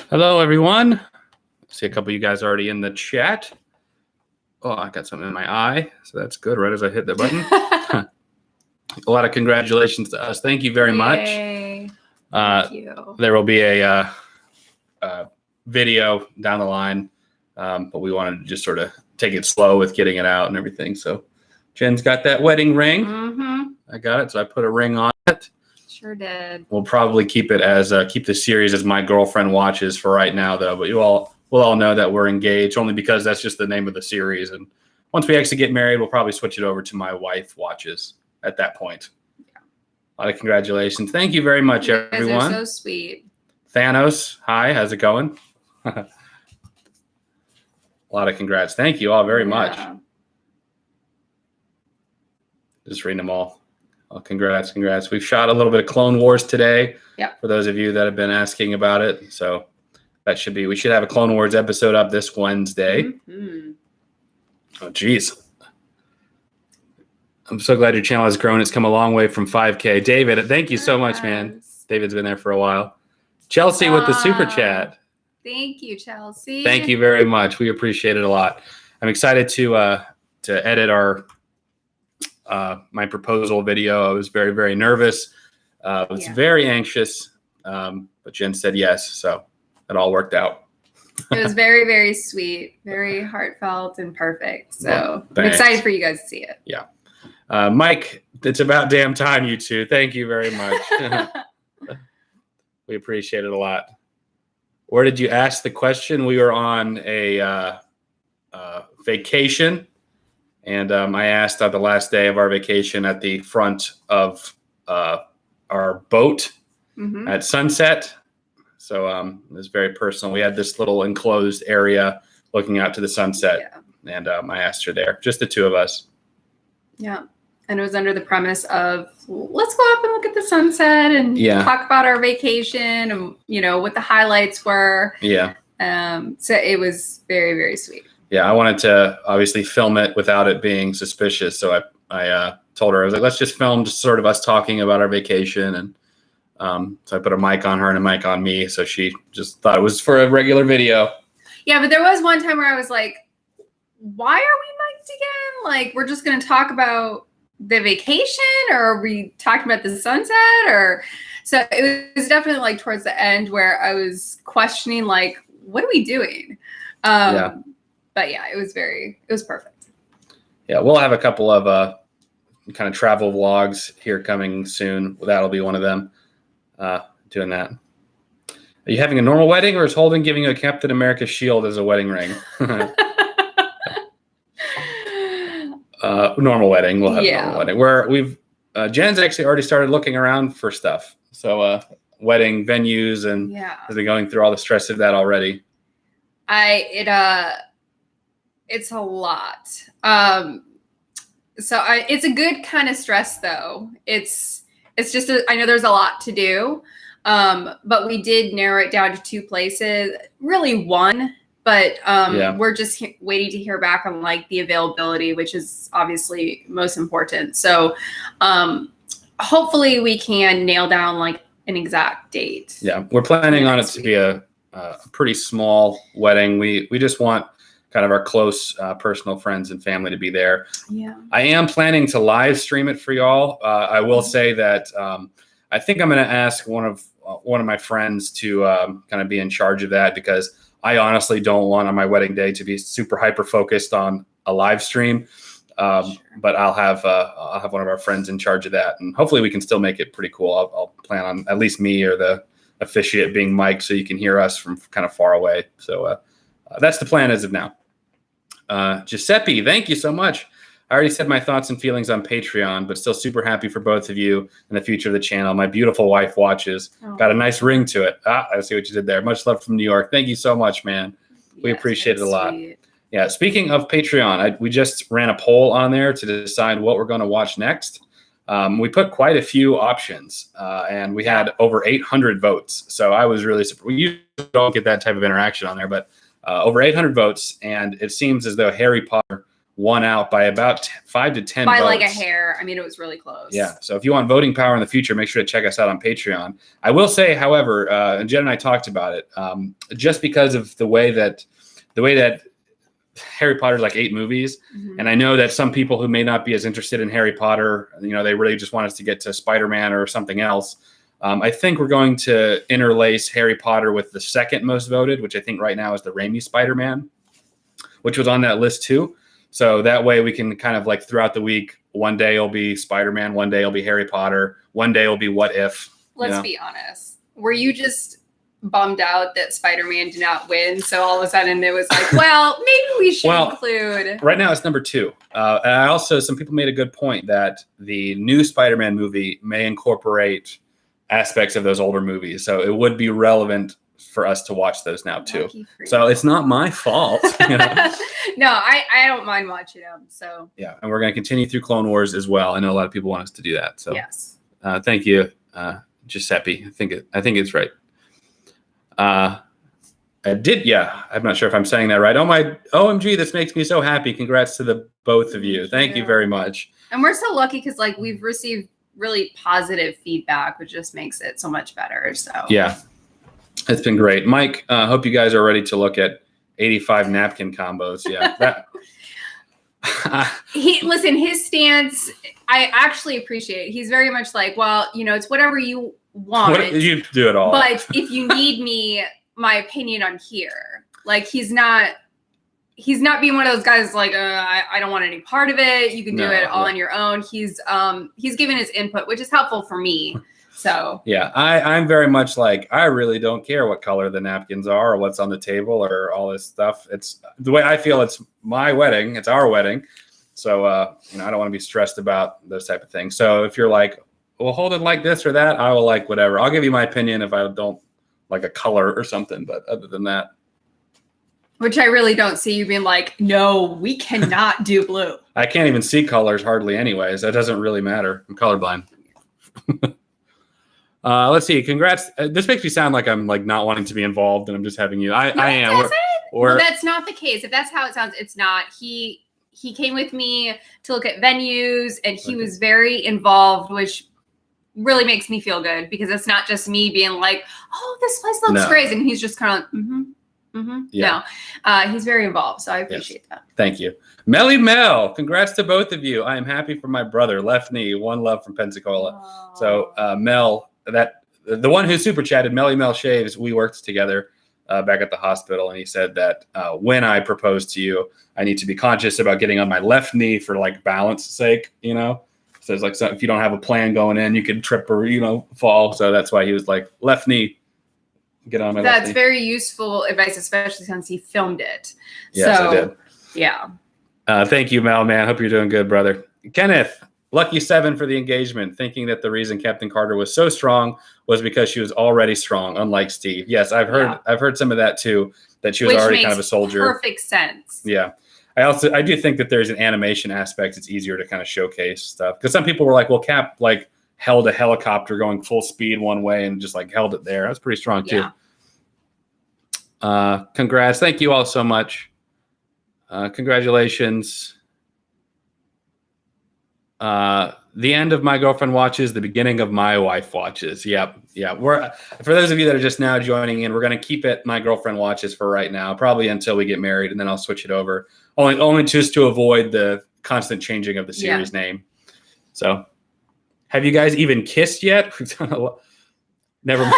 Hello, everyone. I see a couple of you guys already in the chat. Oh, I got something in my eye, so that's good. Right as I hit the button. A lot of congratulations to us. Thank you very much. Thank you. There will be a video down the line, but we wanted to just sort of take it slow with getting it out and everything. So Jen's got that wedding ring. Mm-hmm. I got it, so I put a ring on it. Sure did. We'll probably keep it as keep the series as My Girlfriend Watches for right now, though. But we'll all know that we're engaged, only because that's just the name of the series. And once we actually get married, we'll probably switch it over to My Wife Watches at that point. Yeah. A lot of congratulations. Thank you very much, everyone. You guys are so sweet. Thanos, hi, how's it going? A lot of congrats. Thank you all very much. Just reading them all. Well, congrats. We've shot a little bit of Clone Wars today. Yeah. For those of you that have been asking about it. So we should have a Clone Wars episode up this Wednesday. Mm-hmm. Oh, geez. I'm so glad your channel has grown. It's come a long way from 5K. David, thank you so much, man. David's been there for a while. Chelsea with the super chat. Thank you, Chelsea. Thank you very much. We appreciate it a lot. I'm excited to edit our my proposal video. I was very, very nervous. I was very anxious, but Jen said yes, so it all worked out. It was very, very sweet, very heartfelt and perfect. So Well, I'm excited for you guys to see it. Yeah. Mike, it's about damn time, you two. Thank you very much. We appreciate it a lot. Where did you ask the question? We were on a vacation. And I asked on the last day of our vacation at the front of our boat at sunset. So it was very personal. We had this little enclosed area looking out to the sunset. Yeah. And I asked her there, just the two of us. Yeah. And it was under the premise of, let's go up and look at the sunset and talk about our vacation and, what the highlights were. Yeah. So it was very, very sweet. Yeah, I wanted to obviously film it without it being suspicious. So I told her, I was like, let's just film just sort of us talking about our vacation. And so I put a mic on her and a mic on me. So she just thought it was for a regular video. Yeah, but there was one time where I was like, why are we mic'd again? Like, we're just going to talk about the vacation, or are we talking about the sunset? So it was definitely like towards the end where I was questioning, like, what are we doing? But yeah, it was perfect. Yeah, we'll have a couple of kind of travel vlogs here coming soon. That'll be one of them, doing that. Are you having a normal wedding, or is Holden giving you a Captain America shield as a wedding ring? Normal wedding. We'll have a normal wedding. Jen's actually already started looking around for stuff. So wedding venues and has been going through all the stress of that already. It's a lot. It's a good kind of stress though. It's just, I know there's a lot to do. But we did narrow it down to 2 places, really one, but we're just waiting to hear back on like the availability, which is obviously most important. So hopefully we can nail down like an exact date. Yeah, we're planning on it to be a pretty small wedding. We just want kind of our close personal friends and family to be there. Yeah. I am planning to live stream it for y'all. I will say that I think I'm going to ask one of my friends to kind of be in charge of that, because I honestly don't want on my wedding day to be super hyper focused on a live stream. But I'll have one of our friends in charge of that, and hopefully we can still make it pretty cool. I'll plan on at least me or the officiant being mic'd so you can hear us from kind of far away. So that's the plan as of now. Giuseppe, thank you so much. I already said my thoughts and feelings on Patreon, but still super happy for both of you and the future of the channel. My beautiful wife watches. Got a nice ring to it. I see what you did there. Much love from New York. Thank you so much, man. We appreciate it a lot. Sweet. Yeah, speaking of Patreon, we just ran a poll on there to decide what we're going to watch next. We put quite a few options, and we had over 800 votes. So I was really surprised. We usually don't get that type of interaction on there, but over 800 votes, and it seems as though Harry Potter won out by about 5 to 10 by votes. like a hair. I mean, it was really close. Yeah. So if you want voting power in the future, make sure to check us out on Patreon. I will say, however, and Jen and I talked about it, just because of the way that Harry Potter's like 8 movies. Mm-hmm. And I know that some people who may not be as interested in Harry Potter, they really just want us to get to Spider-Man or something else. I think we're going to interlace Harry Potter with the second most voted, which I think right now is the Raimi Spider-Man, which was on that list too. So that way we can kind of like throughout the week, one day it'll be Spider-Man, one day it'll be Harry Potter, one day it'll be What If. Let's be honest. Were you just bummed out that Spider-Man did not win? So all of a sudden it was like, well, maybe we should include. Right now it's number 2. And some people made a good point that the new Spider-Man movie may incorporate aspects of those older movies. So it would be relevant for us to watch those now too. So it's not my fault. No, I don't mind watching them. So yeah, and we're going to continue through Clone Wars as well. I know a lot of people want us to do that. So yes, thank you, Giuseppe. I think it's right. I'm not sure if I'm saying that right. Oh my OMG, this makes me so happy. Congrats to the both of you. Thank you very much. And we're so lucky because like we've received really positive feedback, which just makes it so much better. So yeah. It's been great. Mike, hope you guys are ready to look at 85 napkin combos. Yeah. His stance, I actually appreciate. He's very much like, well, it's whatever you want. You do it all. But if you need me, my opinion, I'm here. Like he's not being one of those guys like, I don't want any part of it. You can do it all on your own. He's given his input, which is helpful for me. So yeah, I'm very much like, I really don't care what color the napkins are or what's on the table or all this stuff. It's the way I feel. It's my wedding. It's our wedding. So, I don't want to be stressed about those type of things. So if you're like, well, hold it like this or that, I will like whatever. I'll give you my opinion if I don't like a color or something. But other than that. Which I really don't see you being like, no, we cannot do blue. I can't even see colors hardly anyways. That doesn't really matter. I'm colorblind. Let's see. Congrats. This makes me sound like I'm like not wanting to be involved and I'm just having you. I am. Well, that's not the case. If that's how it sounds, it's not. He came with me to look at venues and he was very involved, which really makes me feel good because it's not just me being like, oh, this place looks great. And he's just kind of like, yeah. No, he's very involved. So I appreciate that. Thank you. Melly Mel, congrats to both of you. I am happy for my brother, Left Knee, one love from Pensacola. Aww. So Mel, the one who super chatted, Melly Mel Shaves, we worked together back at the hospital. And he said that when I propose to you, I need to be conscious about getting on my left knee for like balance sake, So it's like, so if you don't have a plan going in, you could trip or, fall. So that's why he was like, left knee, get on my left knee. That's very useful advice, especially since he filmed it. Yes, I did. Yeah. Thank you, Mel, man. Hope you're doing good, brother. Kenneth, lucky 7 for the engagement, thinking that the reason Captain Carter was so strong was because she was already strong, unlike Steve. Yes, I've heard some of that too, that she was already kind of a soldier. Perfect sense. Yeah. I do think that there's an animation aspect. It's easier to kind of showcase stuff because some people were like, well, Cap like held a helicopter going full speed one way and just like held it there. That's pretty strong too. Congrats. Thank you all so much. Congratulations. The end of My Girlfriend Watches, the beginning of My Wife Watches. Yep. Yeah. For those of you that are just now joining in, we're going to keep it My Girlfriend Watches for right now, probably until we get married, and then I'll switch it over. Only just to avoid the constant changing of the series name. So, have you guys even kissed yet? We've done a lot. Never mind.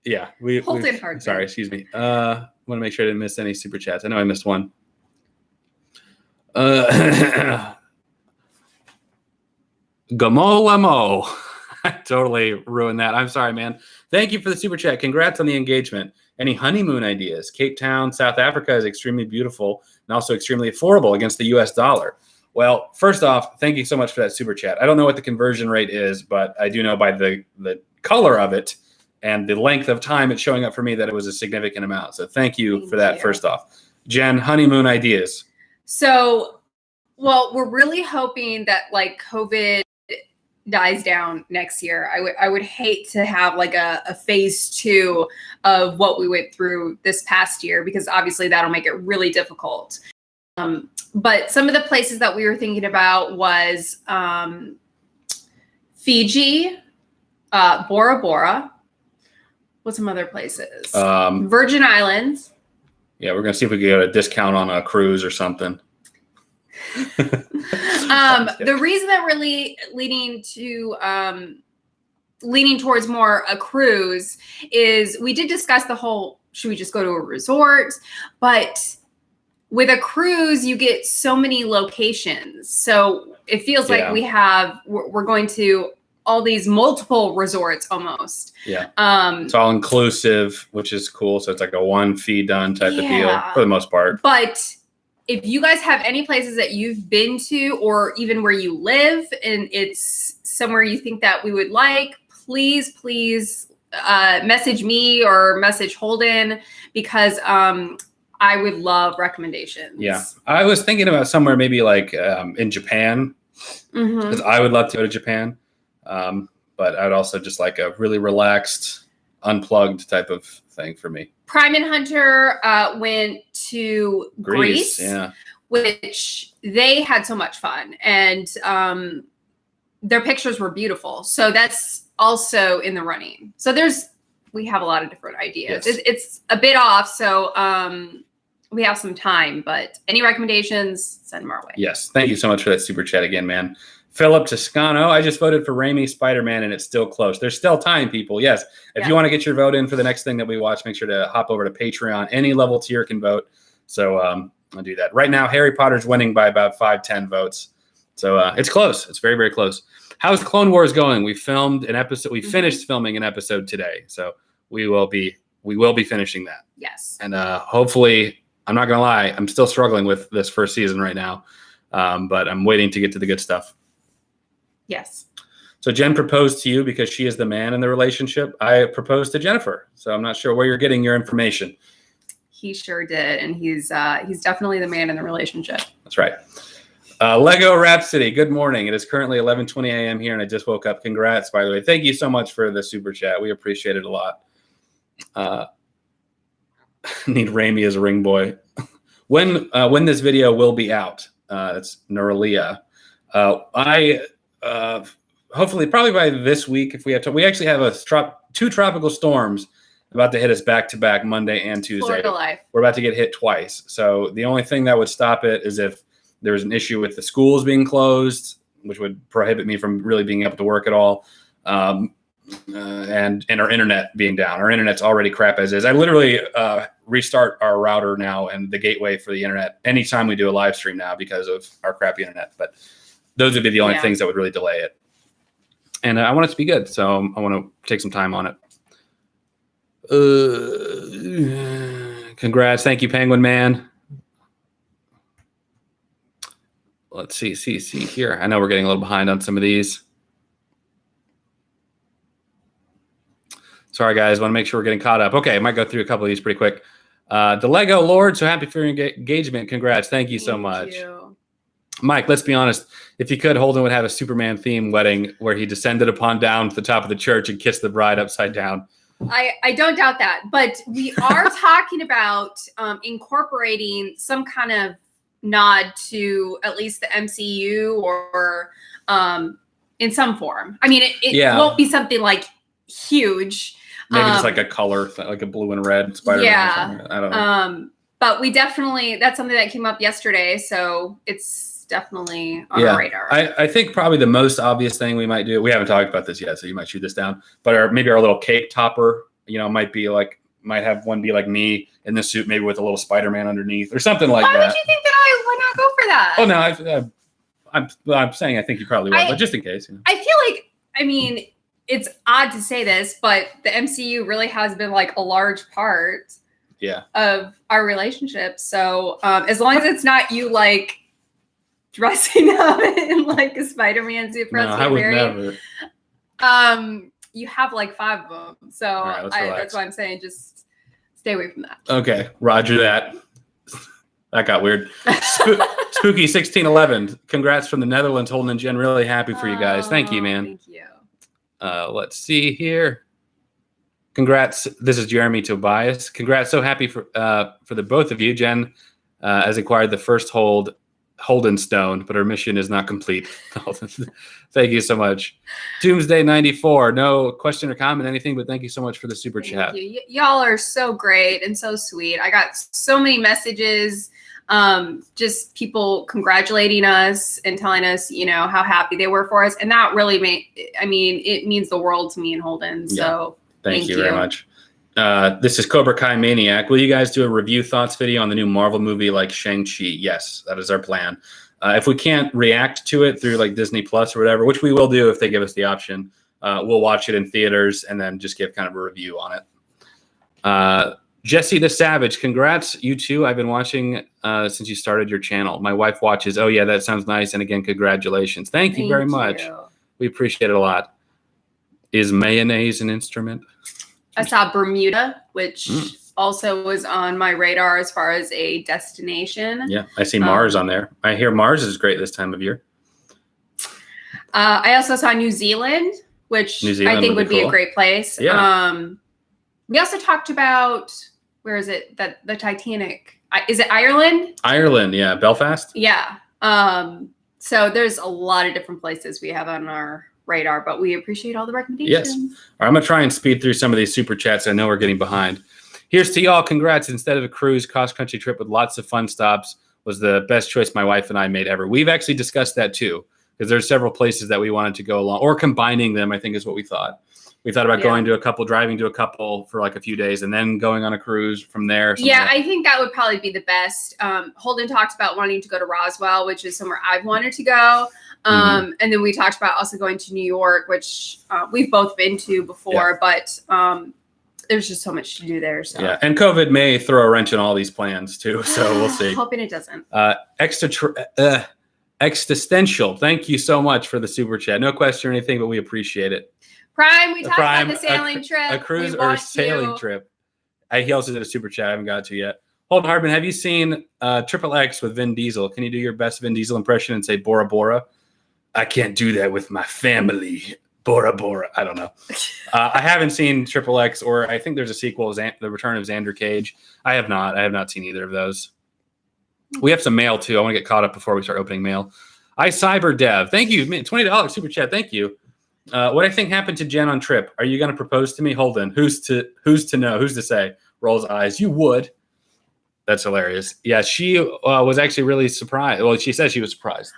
Yeah. Holden Hardman. Sorry, excuse me. I want to make sure I didn't miss any super chats. I know I missed one. Gamolamo. I totally ruined that. I'm sorry, man. Thank you for the super chat. Congrats on the engagement. Any honeymoon ideas? Cape Town, South Africa is extremely beautiful and also extremely affordable against the US dollar. Well, first off, thank you so much for that super chat. I don't know what the conversion rate is, but I do know by the color of it and the length of time it's showing up for me that it was a significant amount. So thank you for that, first off. Jen, honeymoon ideas. So, well, we're really hoping that like COVID dies down next year. I would hate to have like a phase 2 of what we went through this past year, because obviously that'll make it really difficult. But some of the places that we were thinking about was Fiji, Bora Bora. What's some other places? Virgin Islands. Yeah, we're gonna see if we can get a discount on a cruise or something. The reason that we're leaning towards more a cruise is we did discuss the whole, should we just go to a resort? But with a cruise, you get so many locations. So it feels like we're going to all these multiple resorts almost. Yeah. It's all inclusive, which is cool. So it's like a one fee done type of deal for the most part. But if you guys have any places that you've been to or even where you live and it's somewhere you think that we would like, please message me or message Holden because I would love recommendations. Yeah. I was thinking about somewhere maybe like in Japan because I would love to go to Japan. But I'd also just like a really relaxed, unplugged type of thing for me. Prime and Hunter went to Greece, which they had so much fun, and their pictures were beautiful. So that's also in the running. So we have a lot of different ideas. Yes. It's a bit off, so we have some time. But any recommendations, send them our way. Yes, thank you so much for that super chat again, man. Philip Toscano, I just voted for Raimi Spider-Man and it's still close. There's still time, people. Yes. If you want to get your vote in for the next thing that we watch, make sure to hop over to Patreon. Any level tier can vote. So I'll do that. Right now, Harry Potter's winning by about 5-10 votes. So it's close. It's very, very close. How's Clone Wars going? We filmed an episode. We finished filming an episode today. So we will be finishing that. Yes. And hopefully, I'm not going to lie, I'm still struggling with this first season right now. But I'm waiting to get to the good stuff. Yes. So Jen proposed to you because she is the man in the relationship. I proposed to Jennifer. So I'm not sure where you're getting your information. He sure did. And he's definitely the man in the relationship. That's right. Lego Rhapsody. Good morning. It is currently 11:20 a.m. here and I just woke up. Congrats, by the way. Thank you so much for the super chat. We appreciate it a lot. Need Raimi as a ring boy. When this video will be out. That's Noralia. Hopefully probably by this week if we have time. We actually have two tropical storms about to hit us back to back Monday and Tuesday. Florida life. We're about to get hit twice. So the only thing that would stop it is if there was an issue with the schools being closed, which would prohibit me from really being able to work at all. And our internet being down. Our internet's already crap as is. I literally restart our router now and the gateway for the internet anytime we do a live stream now because of our crappy internet. But those would be the only things that would really delay it. And I want it to be good, so I want to take some time on it. Congrats. Thank you, Penguin Man. Let's see here. I know we're getting a little behind on some of these. Sorry, guys. Want to make sure we're getting caught up. Okay, I might go through a couple of these pretty quick. The Lego Lord, so happy for your engagement. Congrats. Thank you so much. Thank you. Mike, let's be honest. If he could, Holden would have a Superman theme wedding where he descended upon down to the top of the church and kissed the bride upside down. I don't doubt that, but we are talking about incorporating some kind of nod to at least the MCU or in some form. I mean, it won't be something like huge. Maybe just like a color, like a blue and red Spider-Man. Yeah. I don't know. But we definitely, that's something that came up yesterday. So it's definitely on our radar. I think probably the most obvious thing we might do, we haven't talked about this yet, so you might shoot this down, but maybe our little cake topper, might have one be like me in the suit, maybe with a little Spider-Man underneath or something like that. Why would you think that I would not go for that? Oh, no, I'm saying I think you probably will, but just in case. I feel like, it's odd to say this, but the MCU really has been like a large part of our relationship. So as long as it's not you like dressing up in like a Spider-Man suit for us to get married, you have like 5 of them. So that's why I'm saying just stay away from that. Okay, roger that. That got weird. Spooky 1611. Congrats from the Netherlands, Holden and Jen. Really happy for you guys. Thank you, man. Thank you. Let's see here. Congrats. This is Jeremy Tobias. Congrats. So happy for the both of you. Jen has acquired the first Holden stone, but her mission is not complete. Thank you so much. Doomsday 94, no question or comment, anything, but thank you so much for the super chat. Y'all are so great and so sweet. I got so many messages, just people congratulating us and telling us, how happy they were for us. And that really it means the world to me and Holden. So thank you very much. This is Cobra Kai Maniac. Will you guys do a review thoughts video on the new Marvel movie like Shang-Chi? Yes, that is our plan. If we can't react to it through like Disney Plus or whatever, which we will do if they give us the option, we'll watch it in theaters and then just give kind of a review on it. Jesse the Savage, congrats, you two. I've been watching since you started your channel. My wife watches. Oh, yeah, that sounds nice. And again, congratulations. Thank you very much. We appreciate it a lot. Is mayonnaise an instrument? I saw Bermuda, which also was on my radar as far as a destination. Yeah, I see Mars on there. I hear Mars is great this time of year. I also saw New Zealand, which I think would be a great place. Yeah. We also talked about, where is it? The Titanic. Is it Ireland? Ireland, yeah. Belfast? Yeah. So there's a lot of different places we have on our radar, but we appreciate all the recommendations. Yes. All right, I'm going to try and speed through some of these super chats. I know we're getting behind. Here's to y'all. Congrats. Instead of a cruise, cross-country trip with lots of fun stops was the best choice my wife and I made ever. We've actually discussed that too, because there's several places that we wanted to go along, or combining them, I think is what we thought. We thought about going to a couple, driving to a couple for like a few days, and then going on a cruise from there. Yeah, I think that would probably be the best. Holden talked about wanting to go to Roswell, which is somewhere I've wanted to go. And then we talked about also going to New York, which we've both been to before, but there's just so much to do there. So. Yeah, and COVID may throw a wrench in all these plans too, so we'll see. Hoping it doesn't. Existential, thank you so much for the super chat. No question or anything, but we appreciate it. Prime, we talked about the sailing trip. A cruise or sailing trip. He also did a super chat I haven't got to yet. Holden Hardman, have you seen XXX with Vin Diesel? Can you do your best Vin Diesel impression and say Bora Bora? I can't do that with my family. Bora Bora. I don't know. I haven't seen XXX, or I think there's a sequel, The Return of Xander Cage. I have not. I have not seen either of those. We have some mail too. I want to get caught up before we start opening mail. Cyber Dev. Thank you. $20 super chat. Thank you. What I think happened to Jen on trip. Are you going to propose to me? Holden. Who's to know? Who's to say? Rolls eyes. You would. That's hilarious. Yeah, she was actually really surprised. Well, she said she was surprised.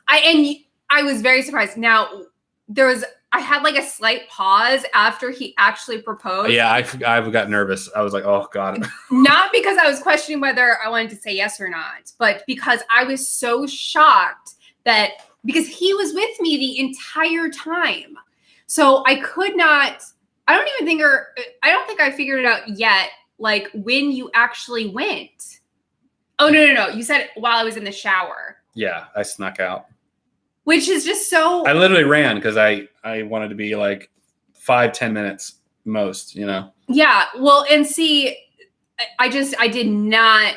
I was very surprised. Now, I had like a slight pause after he actually proposed. Yeah, I got nervous. I was like, oh, God. Not because I was questioning whether I wanted to say yes or not, but because I was so shocked because he was with me the entire time. So I could not, I don't think I figured it out yet, like when you actually went. Oh, no. You said it while I was in the shower. Yeah, I snuck out. Which is just so... I literally ran because I wanted to be like 5-10 minutes most, Yeah, well, and see, I did not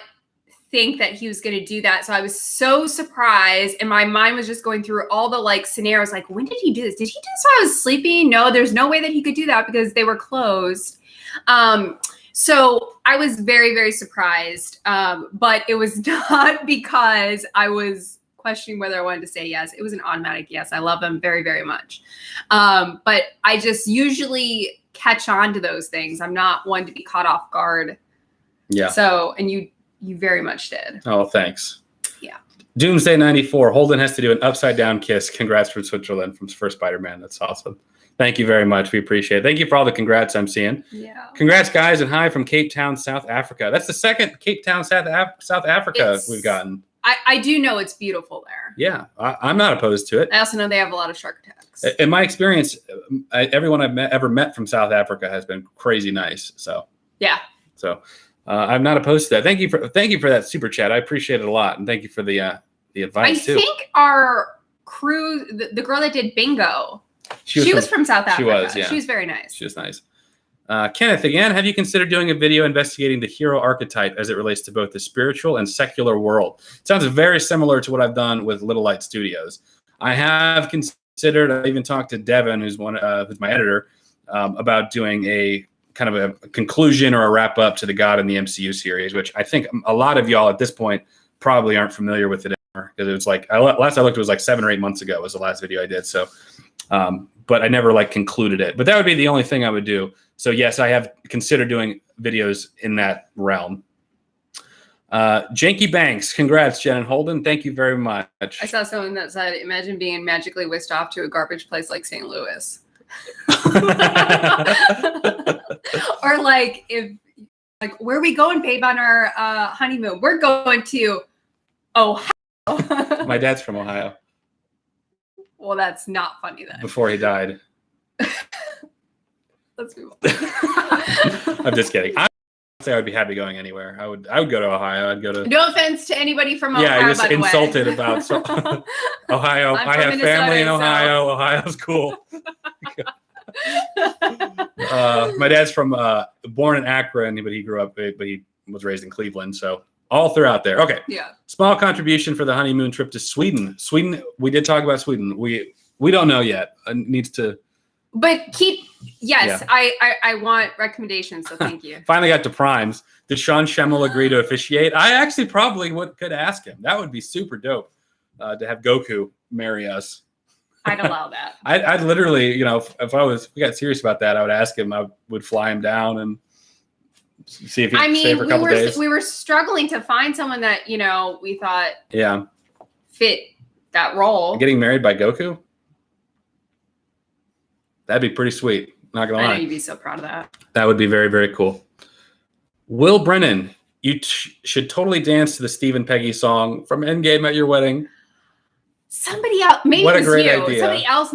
think that he was going to do that. So I was so surprised, and my mind was just going through all the like scenarios, like, when did he do this? Did he do this while I was sleeping? No, there's no way that he could do that because they were closed. So I was very, very surprised, but it was not because I was questioning whether I wanted to say yes. It was an automatic yes. I love him very, very much. But I just usually catch on to those things. I'm not one to be caught off guard. Yeah. So, and you very much did. Oh, thanks. Yeah. Doomsday 94. Holden has to do an upside down kiss. Congrats from Switzerland from First Spider-Man. That's awesome. Thank you very much. We appreciate it. Thank you for all the congrats I'm seeing. Yeah. Congrats, guys, and hi from Cape Town, South Africa. That's the second Cape Town, South Africa we've gotten. I do know it's beautiful there. Yeah, I'm not opposed to it. I also know they have a lot of shark attacks. In my experience, everyone I've ever met from South Africa has been crazy nice. So yeah. So I'm not opposed to that. Thank you for that super chat. I appreciate it a lot, and thank you for the advice too. I think our crew, the girl that did bingo, she was from South Africa. She was. Yeah. She was very nice. She was nice. Kenneth, again, have you considered doing a video investigating the hero archetype as it relates to both the spiritual and secular world? It sounds very similar to what I've done with Little Light Studios. I have considered, I even talked to Devin, who's my editor, about doing a kind of a conclusion or a wrap up to the God in the MCU series, which I think a lot of y'all at this point probably aren't familiar with it anymore because it was like last I looked, it was like 7 or 8 months ago was the last video I did. So, but I never like concluded it. But that would be the only thing I would do. So yes, I have considered doing videos in that realm. Janky Banks, congrats, Jen and Holden. Thank you very much. I saw someone that said, imagine being magically whisked off to a garbage place like St. Louis. Or like, where are we going, babe, on our honeymoon? We're going to Ohio. My dad's from Ohio. Well, that's not funny then. Before he died. Let's move on. I'm just kidding. I would say I would be happy going anywhere. I would go to Ohio. I'd go to. No offense to anybody from Ohio. Yeah, I just by the insulted way. about Ohio. I have family in Ohio. So. Ohio's cool. My dad's from born in Akron, but he grew up, but he was raised in Cleveland. So all throughout there. Okay. Yeah. Small contribution for the honeymoon trip to Sweden. Sweden. We did talk about Sweden. We don't know yet. It needs to. But yes, yeah. I want recommendations. So thank you. Finally got to primes. Did Sean Schemmel agree to officiate? I actually probably could ask him. That would be super dope to have Goku marry us. I'd allow that. I'd literally, if we got serious about that, I would ask him. I would fly him down and see if he'd stay for a couple days. We were struggling to find someone that, we thought fit that role. Getting married by Goku? That'd be pretty sweet. Not gonna lie. I know you'd be so proud of that. That would be very, very cool. Will Brennan, you should totally dance to the Steve and Peggy song from Endgame at your wedding. Somebody else, maybe what it was a great you. idea. Somebody else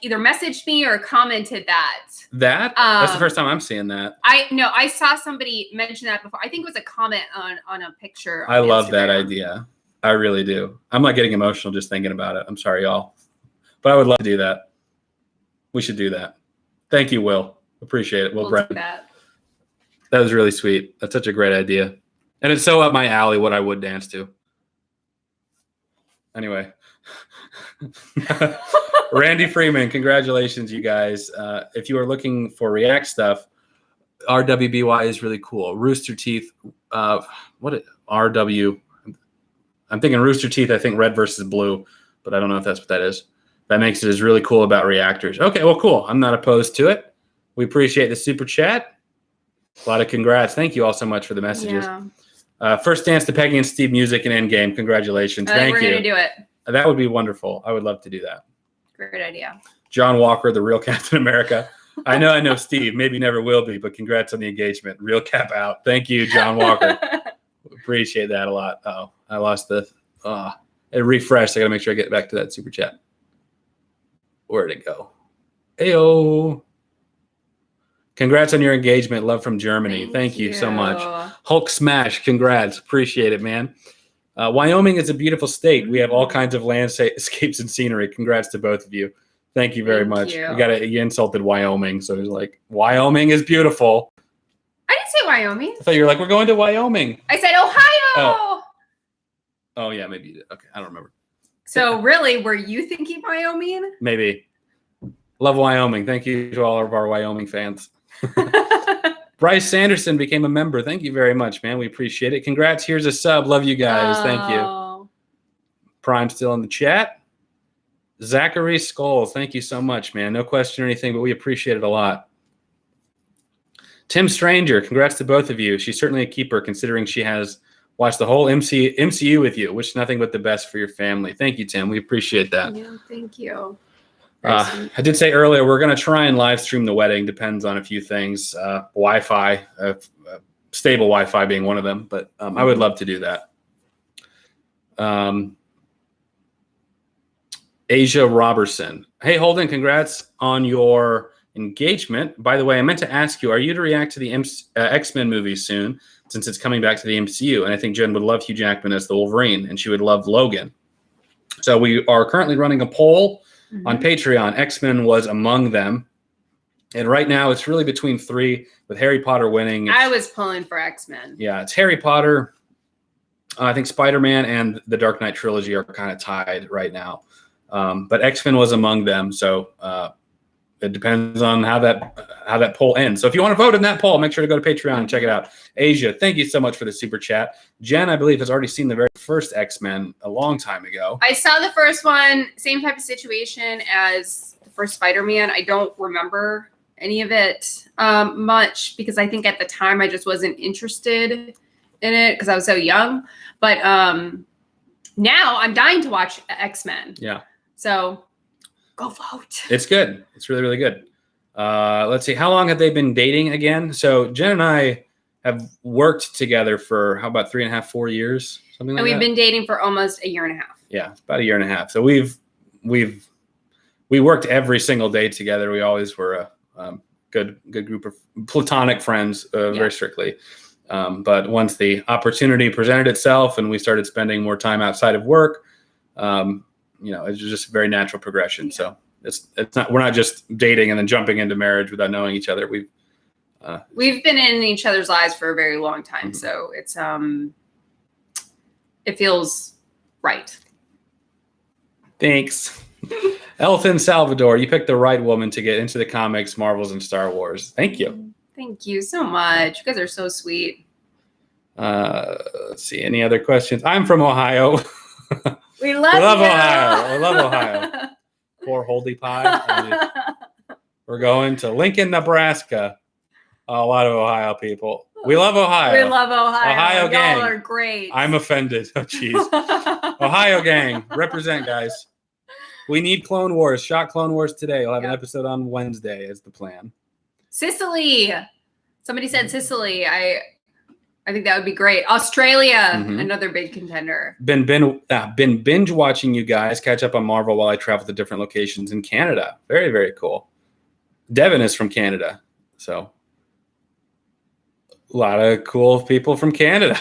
either messaged me or commented that. That's the first time I'm seeing that. I saw somebody mention that before. I think it was a comment on a picture. I love that idea. I really do. I'm like getting emotional just thinking about it. I'm sorry, y'all. But I would love to do that. We should do that. Thank you, Will. Appreciate it. Will Brennan. That was really sweet. That's such a great idea. And it's so up my alley what I would dance to. Anyway. Randy Freeman, congratulations, you guys. If you are looking for React stuff, RWBY is really cool. Rooster Teeth, RW? I'm thinking Rooster Teeth, I think red versus blue, but I don't know if that's what that is. That makes it is really cool about reactors. Okay, well, cool. I'm not opposed to it. We appreciate the super chat. A lot of congrats. Thank you all so much for the messages. Yeah. First dance to Peggy and Steve music in Endgame. Congratulations. Thank you. We're going to do it. That would be wonderful. I would love to do that. Great idea. John Walker, the real Captain America. I know Steve. Maybe never will be, but congrats on the engagement. Real cap out. Thank you, John Walker. Appreciate that a lot. Oh, I lost it refreshed. I got to make sure I get back to that super chat. Where'd it go? Heyo. Congrats on your engagement. Love from Germany. Thank you so much. Hulk Smash. Congrats. Appreciate it, man. Wyoming is a beautiful state. We have all kinds of landscapes and scenery. Congrats to both of you. Thank you very much. You insulted Wyoming. So it was like, Wyoming is beautiful. I didn't say Wyoming. I thought you were like, we're going to Wyoming. I said Ohio. Oh yeah, maybe you did. Okay, I don't remember. So really, were you thinking Wyoming? Maybe. Love Wyoming. Thank you to all of our Wyoming fans. Bryce Sanderson became a member. Thank you very much, man. We appreciate it. Congrats. Here's a sub. Love you guys. Thank you. Prime still in the chat. Zachary Skulls. Thank you so much, man. No question or anything, but we appreciate it a lot. Tim Stranger. Congrats to both of you. She's certainly a keeper considering she has watched the whole MCU with you. Wish nothing but the best for your family. Thank you, Tim. We appreciate that. Yeah, thank you. I did say earlier, we're going to try and live stream the wedding. Depends on a few things. Wi-Fi, stable Wi-Fi being one of them. But I would love to do that. Asia Robertson. Hey, Holden, congrats on your engagement. By the way, I meant to ask you, are you to react to the X-Men movie soon, since it's coming back to the MCU? And I think Jen would love Hugh Jackman as the Wolverine, and she would love Logan. So we are currently running a poll on Patreon. X-Men was among them. And right now it's really between 3, with Harry Potter winning. I was pulling for X-Men. Yeah, it's Harry Potter. I think Spider-Man and the Dark Knight trilogy are kind of tied right now. But X-Men was among them. So it depends on how that poll ends. So if you want to vote in that poll, make sure to go to Patreon and check it out. Asia, thank you so much for the super chat. Jen, I believe, has already seen the very first X-Men a long time ago. I saw the first one, same type of situation as the first Spider-Man. I don't remember any of it much because I think at the time I just wasn't interested in it because I was so young. But now I'm dying to watch X-Men. Yeah. So go vote. It's good. It's really, really good. Let's see. How long have they been dating again? So Jen and I have worked together for how about 3.5, 4 years? Something like that. And we've been dating for almost a year and a half. Yeah, about a year and a half. So we worked every single day together. We always were a good group of platonic friends, very strictly. But once the opportunity presented itself and we started spending more time outside of work, it's just a very natural progression. Yeah. So it's not, we're not just dating and then jumping into marriage without knowing each other. We've been in each other's lives for a very long time. Mm-hmm. So it's, it feels right. Thanks. Elton Salvador, you picked the right woman to get into the comics, Marvels, and Star Wars. Thank you. Thank you so much. You guys are so sweet. Let's see. Any other questions? I'm from Ohio. We love Ohio. We love Ohio. Poor Holdy Pie. We're going to Lincoln, Nebraska. A lot of Ohio people. We love Ohio. We love Ohio. Ohio gang. Y'all are great. I'm offended. Oh, jeez. Ohio gang. Represent, guys. We need Clone Wars. Shot Clone Wars today. We'll have an episode on Wednesday as the plan. Sicily. Somebody said Sicily. I think that would be great. Australia, another big contender. Been binge watching you guys catch up on Marvel while I travel to different locations in Canada. Very, very cool. Devin is from Canada. So a lot of cool people from Canada.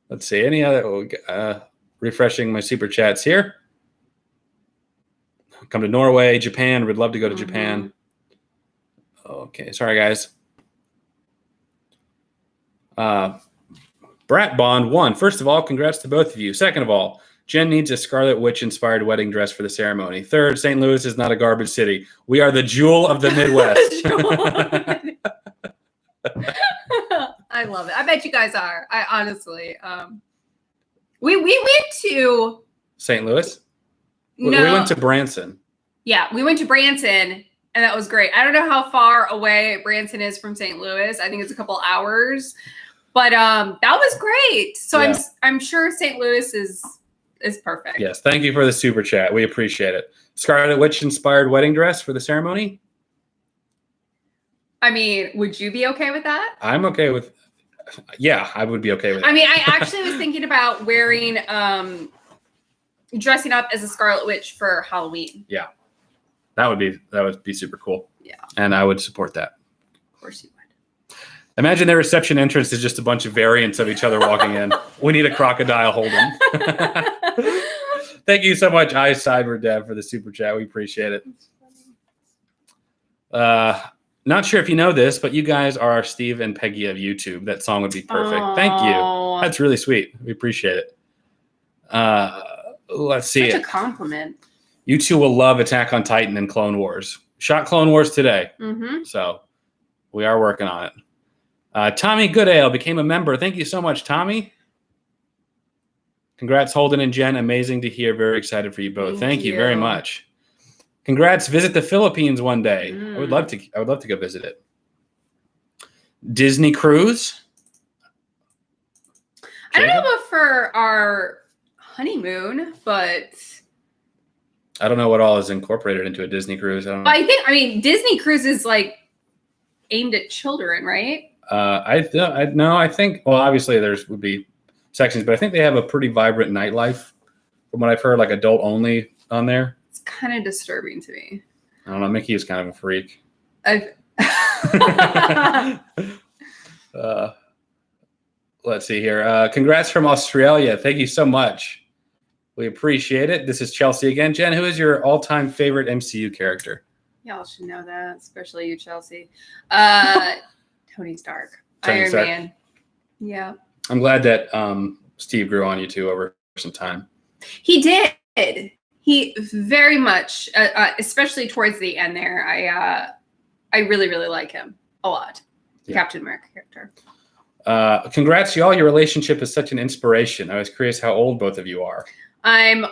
Let's see. Any other refreshing my super chats here. Come to Norway, Japan. Would love to go to Japan. Okay. Sorry, guys. Brat Bond 1. First of all, congrats to both of you. Second of all, Jen needs a Scarlet Witch-inspired wedding dress for the ceremony. Third, St. Louis is not a garbage city. We are the jewel of the Midwest. I love it. I bet you guys are. I honestly. We went to St. Louis? No. We went to Branson. Yeah, we went to Branson. And that was great. I don't know how far away Branson is from St. Louis. I think it's a couple hours, but that was great. So yeah. I'm sure St. Louis is perfect. Yes, thank you for the super chat. We appreciate it. Scarlet Witch inspired wedding dress for the ceremony. I mean, would you be okay with that? I'm okay with. Yeah, I would be okay with it. I mean, I actually was thinking about wearing, dressing up as a Scarlet Witch for Halloween. Yeah. That would be super cool. Yeah. And I would support that. Of course you would. Imagine their reception entrance is just a bunch of variants of each other walking in. We need a crocodile Holden. Thank you so much, iCyberDev, for the super chat. We appreciate it. Not sure if you know this, but you guys are Steve and Peggy of YouTube. That song would be perfect. Aww. Thank you. That's really sweet. We appreciate it. Let's see. Such a compliment. You two will love Attack on Titan and Clone Wars. Shot Clone Wars today. So we are working on it. Tommy Goodale became a member. Thank you so much, Tommy. Congrats, Holden and Jen. Amazing to hear. Very excited for you both. Thank you very much. Congrats. Visit the Philippines one day. I would love to go visit it. Disney cruise. I don't know about for our honeymoon, but I don't know what all is incorporated into a Disney cruise. I mean, Disney cruise is like aimed at children, right? I think, well, obviously would be sections, but I think they have a pretty vibrant nightlife from what I've heard, like adult only on there. It's kind of disturbing to me. I don't know. Mickey is kind of a freak. Let's see here. Congrats from Australia. Thank you so much. We appreciate it. This is Chelsea again. Jen, who is your all-time favorite MCU character? Y'all should know that, especially you, Chelsea. Tony Stark. Iron Man. Yeah. I'm glad that Steve grew on you two over some time. He did. He very much, especially towards the end there, I really, really like him a lot. Yeah. Captain America character. Congrats, y'all. Your relationship is such an inspiration. I was curious how old both of you are. I'm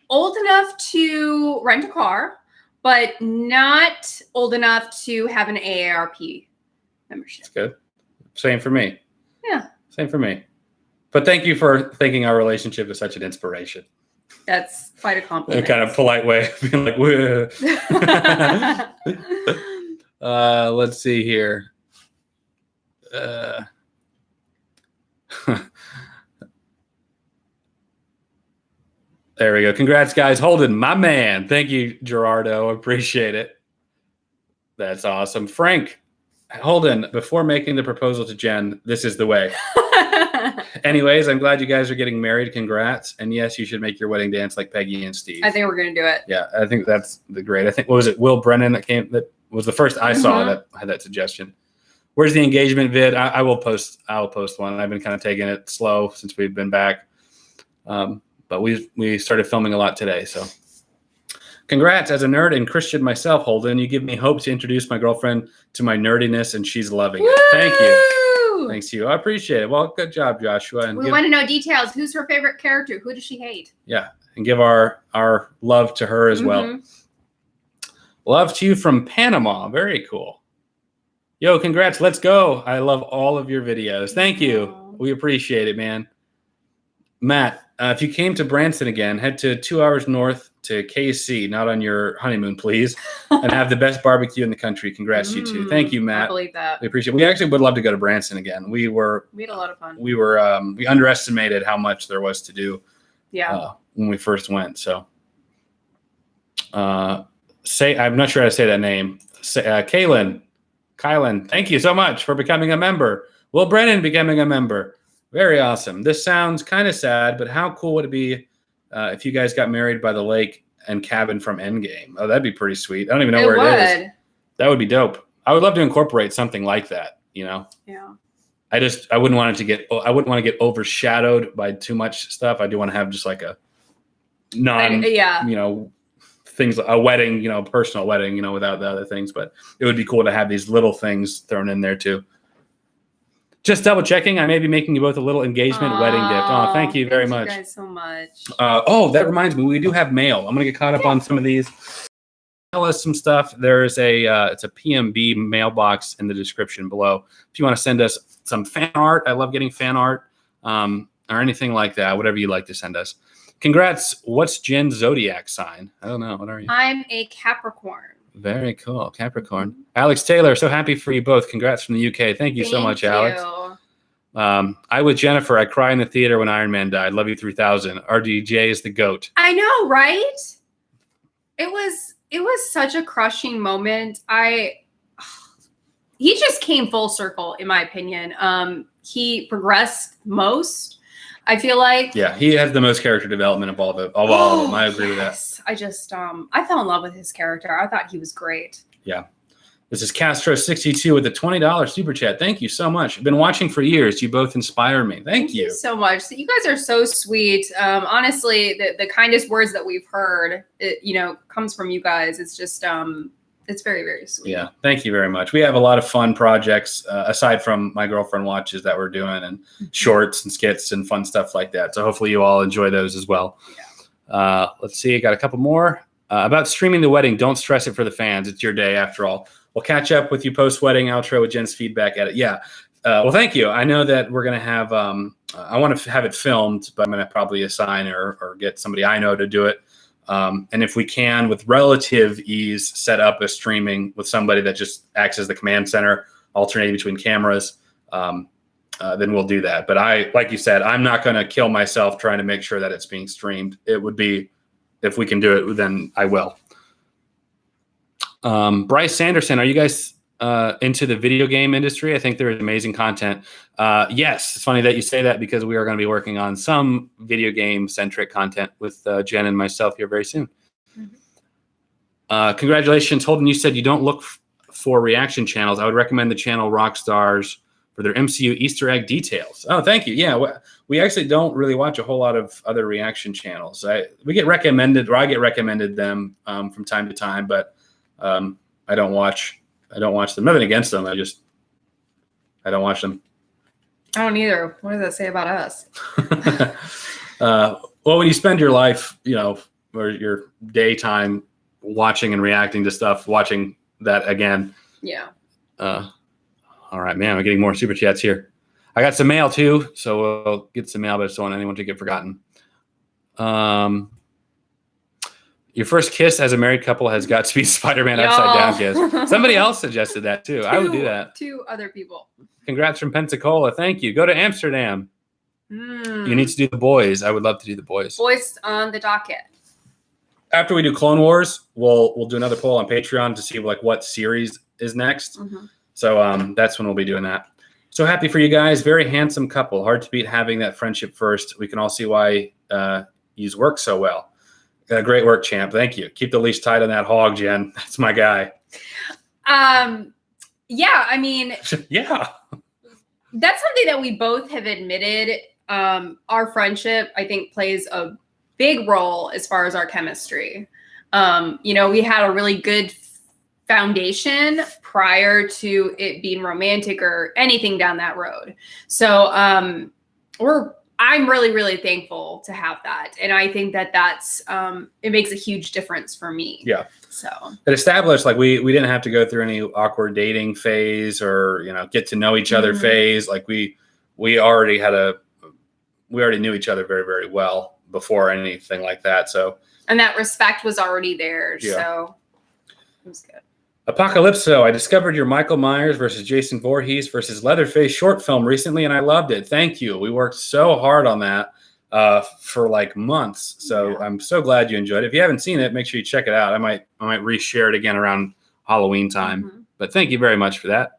old enough to rent a car, but not old enough to have an AARP membership. That's good. Same for me. Yeah. Same for me. But thank you for thinking our relationship is such an inspiration. That's quite a compliment. A kind of polite way of being like, whoa. Let's see here. There we go. Congrats, guys. Holden, my man. Thank you, Gerardo. Appreciate it. That's awesome. Frank, Holden, before making the proposal to Jen, this is the way. Anyways, I'm glad you guys are getting married. Congrats. And yes, you should make your wedding dance like Peggy and Steve. I think we're going to do it. Yeah, I think that's the great. I think, what was it? Will Brennan that was the first I saw that had that suggestion. Where's the engagement vid? I will post one. I've been kind of taking it slow since we've been back. But we started filming a lot today. So congrats. As a nerd and Christian myself, Holden, you give me hope to introduce my girlfriend to my nerdiness, and she's loving it. Thank you. Thanks to you. I appreciate it. Well, good job, Joshua. And we want to know details. Who's her favorite character? Who does she hate? Yeah. And give our love to her as well. Love to you from Panama. Very cool. Yo, congrats. Let's go. I love all of your videos. Thank you. We appreciate it, man. Matt, if you came to Branson again, head to 2 hours north to KC, not on your honeymoon, please, and have the best barbecue in the country. Congrats to you too. Thank you, Matt. I believe that. We appreciate it. We actually would love to go to Branson again. We had a lot of fun. We underestimated how much there was to do. Yeah. When we first went. So I'm not sure how to say that name. Kylan, thank you so much for becoming a member. Will Brennan becoming a member. Very awesome. This sounds kind of sad, but how cool would it be if you guys got married by the lake and cabin from Endgame? Oh, that'd be pretty sweet. I don't even know where it is. That would be dope. I would love to incorporate something like that, you know? Yeah. I wouldn't want to get overshadowed by too much stuff. I do want to have just like a things, a wedding, personal wedding, without the other things, but it would be cool to have these little things thrown in there too. Just double checking. I may be making you both a little engagement wedding gift. Oh, thank you very much. Thank you guys so much. That reminds me, we do have mail. I'm going to get caught up on some of these. Tell us some stuff. There's it's a PMB mailbox in the description below. If you want to send us some fan art, I love getting fan art, or anything like that, whatever you'd like to send us. Congrats. What's Jen's zodiac sign? I don't know. What are you? I'm a Capricorn. Very cool. Capricorn. Alex Taylor, so happy for you both. Congrats from the UK. Thank you so much, Alex. I with Jennifer, I cry in the theater when Iron Man died. Love you 3000. RDJ is the GOAT. I know, right? It was such a crushing moment. He just came full circle, in my opinion. He progressed most, I feel like. Yeah, he has the most character development of all of them. I agree with that. I just I fell in love with his character. I thought he was great. Yeah. This is Castro62 with a $20 super chat. Thank you so much. I've been watching for years. You both inspire me. Thank you so much. So you guys are so sweet. Honestly, the kindest words that we've heard, comes from you guys. It's just, it's very, very sweet. Yeah. Thank you very much. We have a lot of fun projects aside from My Girlfriend Watches that we're doing, and shorts and skits and fun stuff like that. So hopefully you all enjoy those as well. Yeah. Let's see. I got a couple more about streaming the wedding. Don't stress it for the fans. It's your day after all. We'll catch up with you post-wedding outro with Jen's feedback at it. Yeah. Well, thank you. I know that we're going to have, I want to have it filmed, but I'm going to probably assign or get somebody I know to do it. And if we can, with relative ease, set up a streaming with somebody that just acts as the command center, alternating between cameras, then we'll do that. But like you said, I'm not going to kill myself trying to make sure that it's being streamed. It would be, if we can do it, then I will. Bryce Sanderson, are you guys into the video game industry? I think there is amazing content. Yes, it's funny that you say that because we are going to be working on some video game centric content with Jen and myself here very soon. Congratulations, Holden. You said you don't look for reaction channels. I would recommend the channel Rockstars for their MCU Easter egg details. Oh, thank you. Yeah, we actually don't really watch a whole lot of other reaction channels. We get recommended, or I get recommended them from time to time, but I don't watch them. Nothing against them. I don't watch them. I don't either. What does that say about us? Well, when you spend your life, or your daytime watching and reacting to stuff, watching that again. Yeah. All right, man. I'm getting more super chats here. I got some mail too, so we'll get some mail, but I just don't want anyone to get forgotten. Your first kiss as a married couple has got to be Spider-Man upside down kiss. Somebody else suggested that too. I would do that. 2 other people. Congrats from Pensacola. Thank you. Go to Amsterdam. You need to do the boys. I would love to do the boys. Boys on the docket. After we do Clone Wars, we'll do another poll on Patreon to see what series is next. Mm-hmm. So that's when we'll be doing that. So happy for you guys. Very handsome couple. Hard to beat having that friendship first. We can all see why you work so well. Great work, champ. Thank you. Keep the leash tight on that hog, Jen. That's my guy. Yeah, I mean. Yeah. That's something that we both have admitted. Our friendship, I think, plays a big role as far as our chemistry. We had a really good foundation prior to it being romantic or anything down that road. So I'm really, really thankful to have that. And I think that's it makes a huge difference for me. Yeah. So it established we didn't have to go through any awkward dating phase or, get to know each other phase. We already knew each other very, very well before anything like that. So, and that respect was already there. Yeah. So it was good. Apocalypso, I discovered your Michael Myers versus Jason Voorhees versus Leatherface short film recently, and I loved it. Thank you. We worked so hard on that for months. So yeah. I'm so glad you enjoyed it. If you haven't seen it, make sure you check it out. I might reshare it again around Halloween time. Mm-hmm. But thank you very much for that.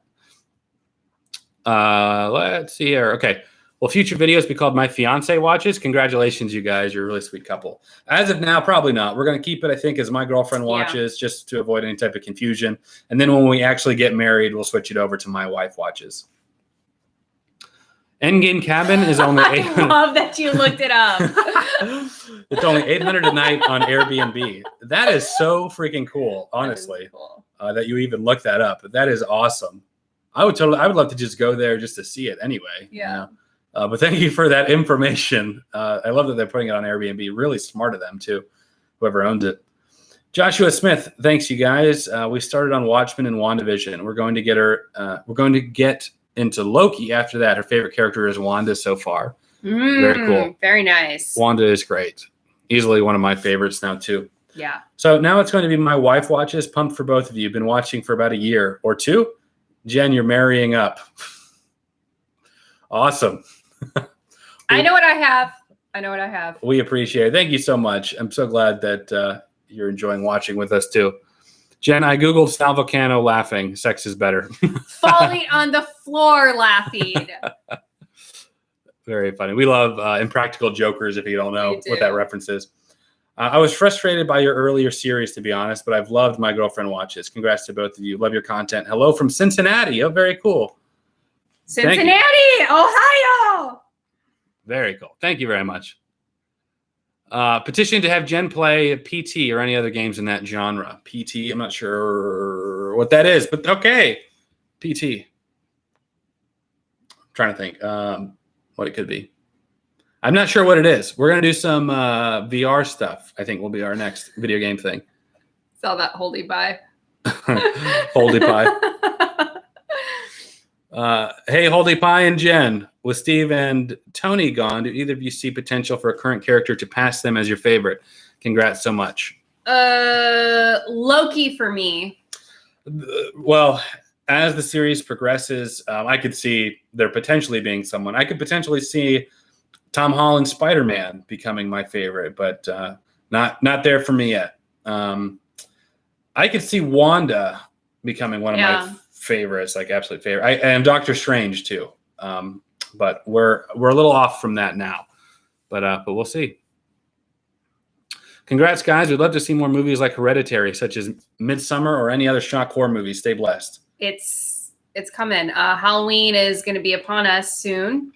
Let's see here. Okay. Will future videos be called My Fiance Watches? Congratulations, you guys. You're a really sweet couple. As of now, probably not. We're going to keep it, I think, as My Girlfriend Watches, just to avoid any type of confusion. And then when we actually get married, we'll switch it over to My Wife Watches. Endgame Cabin is only I love that you looked it up. It's only $800 a night on Airbnb. That is so freaking cool, honestly, cool. That you even looked that up. That is awesome. I would love to just go there just to see it anyway. Yeah. But thank you for that information. I love that they're putting it on Airbnb. Really smart of them too, whoever owns it. Joshua Smith, thanks you guys. We started on Watchmen and WandaVision. We're going to get into Loki after that. Her favorite character is Wanda so far. Very cool. Very nice. Wanda is great. Easily one of my favorites now too. Yeah. So now it's going to be My Wife Watches. Pumped for both of you. Been watching for about a year or two. Jen, you're marrying up. Awesome. I know what I have. We appreciate it. Thank you so much. I'm so glad that you're enjoying watching with us too. Jen, I Googled Sal Vulcano laughing. Sex is better. Falling on the floor laughing. Very funny. We love Impractical Jokers, if you don't know what that reference is. I was frustrated by your earlier series, to be honest, but I've loved My Girlfriend Watches. Congrats to both of you. Love your content. Hello from Cincinnati. Oh, very cool. Cincinnati, Ohio. Very cool. Thank you very much. Petition to have Jen play PT or any other games in that genre. PT, I'm not sure what that is, but okay. PT. I'm trying to think what it could be. I'm not sure what it is. We're going to do some VR stuff. I think will be our next video game thing. Saw that Holdy Pie. Holdy Pie. Hey, Holdy Pie and Jen, with Steve and Tony gone, do either of you see potential for a current character to pass them as your favorite? Congrats so much. Loki for me. Well, as the series progresses, I could see there potentially being someone. I could potentially see Tom Holland's Spider-Man becoming my favorite, but not there for me yet. I could see Wanda becoming one of my favorites, like absolute favorite. And Doctor Strange too. But we're a little off from that now. But we'll see. Congrats, guys. We'd love to see more movies like Hereditary, such as Midsummer or any other shock horror movies. Stay blessed. It's It's coming. Halloween is going to be upon us soon.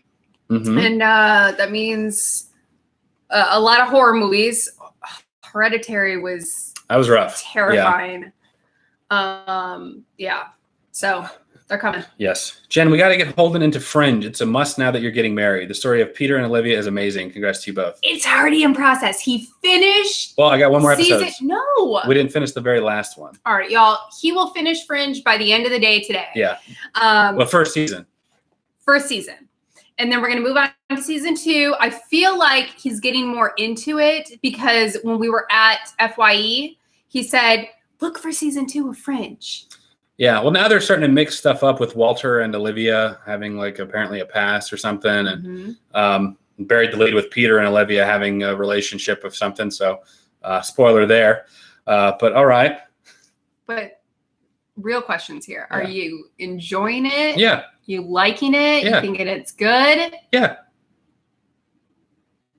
Mm-hmm. And that means a lot of horror movies. Hereditary was rough. terrifying. Yeah. So they're coming. Yes. Jen, we got to get Holden into Fringe. It's a must now that you're getting married. The story of Peter and Olivia is amazing. Congrats to you both. It's already in process. He finished. Well, I got one more episode. No. We didn't finish the very last one. All right, y'all. He will finish Fringe by the end of the day today. Yeah. Well, first season. First season. And then we're going to move on to season 2. I feel like he's getting more into it because when we were at FYE, he said, look for season 2 of Fringe. Yeah. Well, now they're starting to mix stuff up with Walter and Olivia having like apparently a past or something. And buried the lead with Peter and Olivia having a relationship of something. So spoiler there. But all right. But real questions here. Are you enjoying it? Yeah. You liking it? Yeah. You thinking it's good? Yeah.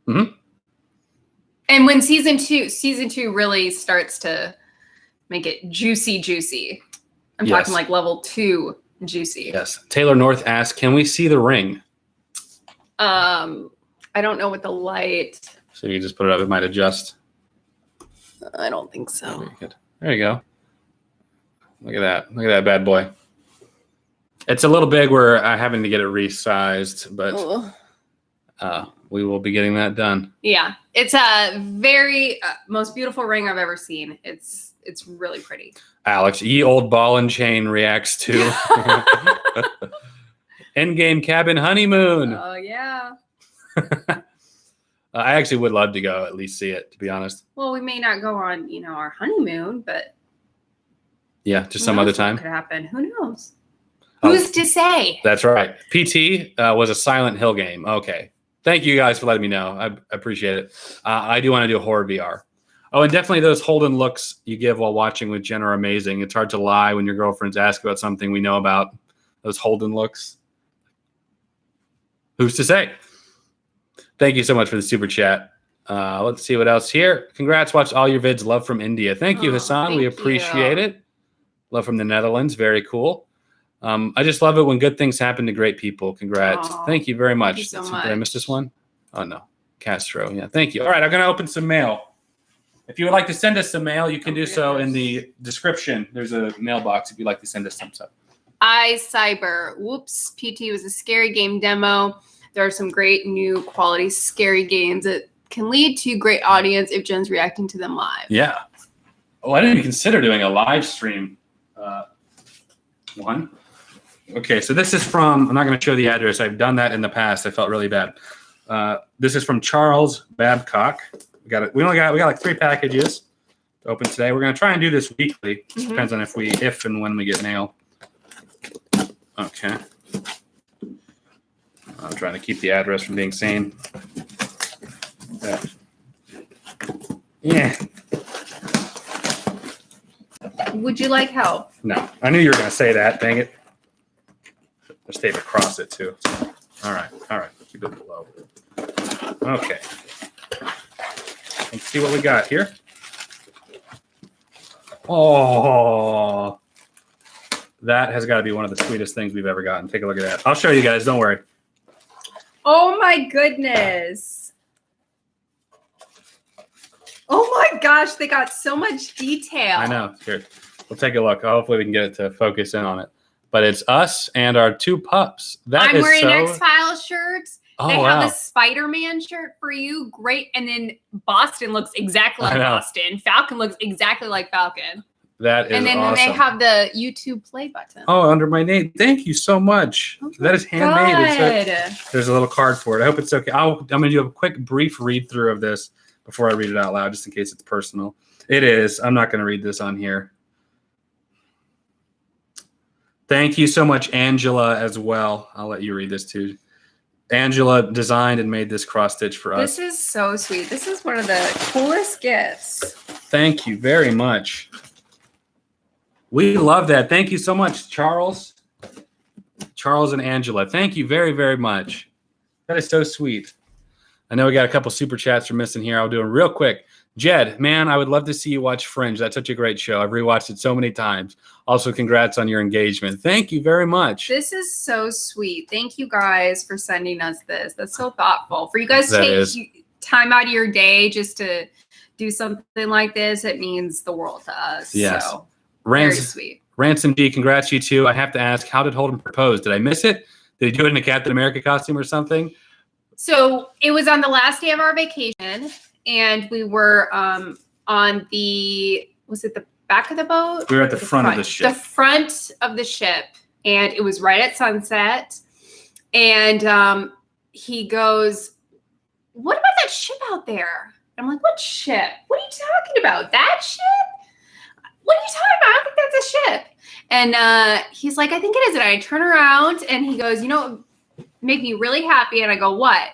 Mm-hmm. And when season two really starts to make it juicy. I'm talking like level 2 juicy. Yes. Taylor North asks, can we see the ring? I don't know what the light. So you just put it up, it might adjust. I don't think so. Very good. There you go. Look at that. Look at that bad boy. It's a little big. We're having to get it resized, but we will be getting that done. Yeah. It's a very most beautiful ring I've ever seen. It's really pretty. Alex, ye old ball and chain reacts to Endgame Cabin Honeymoon. Oh, yeah. I actually would love to go at least see it, to be honest. Well, we may not go on, our honeymoon, but yeah, just some other time. What could happen? Who knows? Who's to say? That's right. PT was a Silent Hill game. Okay. Thank you guys for letting me know. I appreciate it. I do want to do a horror VR. Oh, and definitely those Holden looks you give while watching with Jen are amazing. It's hard to lie when your girlfriends ask about something we know about. Those Holden looks. Who's to say? Thank you so much for the super chat. Let's see what else here. Congrats. Watch all your vids. Love from India. Thank you, Hassan. We appreciate it. Love from the Netherlands. Very cool. I just love it when good things happen to great people. Congrats. Thank you very much. Thank you so much. Did I miss this one? Oh, no. Castro. Yeah. Thank you. All right. I'm going to open some mail. If you would like to send us some mail, you can do so in the description. There's a mailbox if you'd like to send us some stuff. Cyber. Whoops. PT was a scary game demo. There are some great new quality scary games that can lead to great audience if Jen's reacting to them live. Yeah. Oh, I didn't even consider doing a live stream one. Okay, so this is from, I'm not going to show the address. I've done that in the past. I felt really bad. This is from Charles Babcock. We only got like 3 packages to open today. We're going to try and do this weekly. Just depends on if and when we get mail. Okay. I'm trying to keep the address from being sane. Yeah. Would you like help? No. I knew you were going to say that. Dang it. There's tape across it, too. All right. Keep it below. Okay. Let's see what we got here. Oh. That has got to be one of the sweetest things we've ever gotten. Take a look at that. I'll show you guys. Don't worry. Oh, my goodness. Oh, my gosh. They got so much detail. I know. Here. We'll take a look. Hopefully we can get it to focus in on it. But it's us and our 2 pups. I'm wearing X-Files shirts. Oh, they have a Spider-Man shirt for you. Great. And then Boston looks exactly like Boston. Falcon looks exactly like Falcon. That is awesome. And then they have the YouTube play button. Oh, under my name. Thank you so much. That is handmade. There's a little card for it. I hope it's okay. I'm going to do a quick, brief read-through of this before I read it out loud, just in case it's personal. It is. I'm not going to read this on here. Thank you so much, Angela, as well. I'll let you read this, too. Angela designed and made this cross-stitch for us. This is so sweet. This is one of the coolest gifts. Thank you very much. We love that. Thank you so much, Charles. Charles and Angela. Thank you very, very much. That is so sweet. I know we got a couple super chats we're missing here. I'll do them real quick. Jed, man, I would love to see you watch Fringe. That's such a great show. I've rewatched it so many times. Also, congrats on your engagement. Thank you very much. This is so sweet. Thank you guys for sending us this. That's so thoughtful. For you guys to take time out of your day just to do something like this, it means the world to us. Yes. So, very sweet. Ransom D, congrats you too. I have to ask, how did Holden propose? Did I miss it? Did he do it in a Captain America costume or something? So it was on the last day of our vacation, and we were on was it the back of the boat? We were at the front of the ship. The front of the ship, and it was right at sunset. And he goes, "What about that ship out there?" I'm like, "What ship? What are you talking about? That ship? What are you talking about? I don't think that's a ship." And he's like, "I think it is." And I turn around, and he goes, "You know what would make me really happy?" And I go, "What?"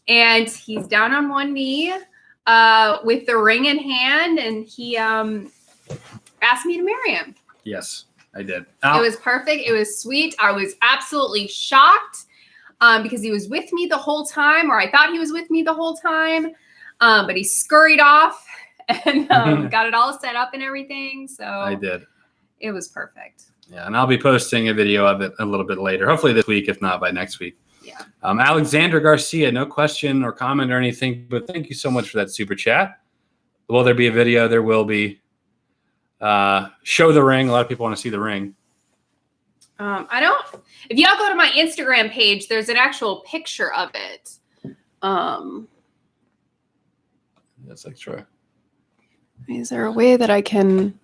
And he's down on one knee with the ring in hand, and he asked me to marry him. Yes, I did. It was perfect. It was sweet. I was absolutely shocked because he was with me the whole time, or I thought he was with me the whole time. But he scurried off and got it all set up and everything. So I did. It was perfect. Yeah, and I'll be posting a video of it a little bit later, hopefully this week, if not by next week. Yeah. Alexander Garcia, no question or comment or anything, but thank you so much for that super chat. Will there be a video? There will be. Show the ring. A lot of people want to see the ring. If y'all go to my Instagram page, there's an actual picture of it. That's extra. Is there a way that I can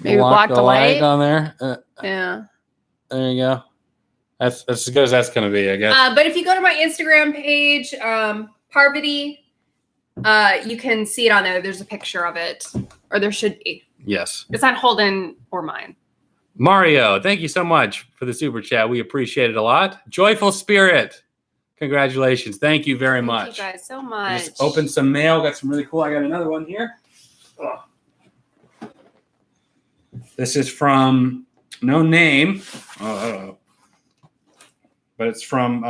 maybe block the light on there? Yeah. There you go. That's as good as that's going to be, I guess. But if you go to my Instagram page, Parvati, you can see it on there. There's a picture of it, or there should be. Yes. It's on Holden or mine. Mario, thank you so much for the super chat. We appreciate it a lot. Joyful Spirit. Congratulations. Thank you very much. Thank you guys so much. Just opened some mail. Got some really cool. I got another one here. Oh. This is from no name. Oh, but it's from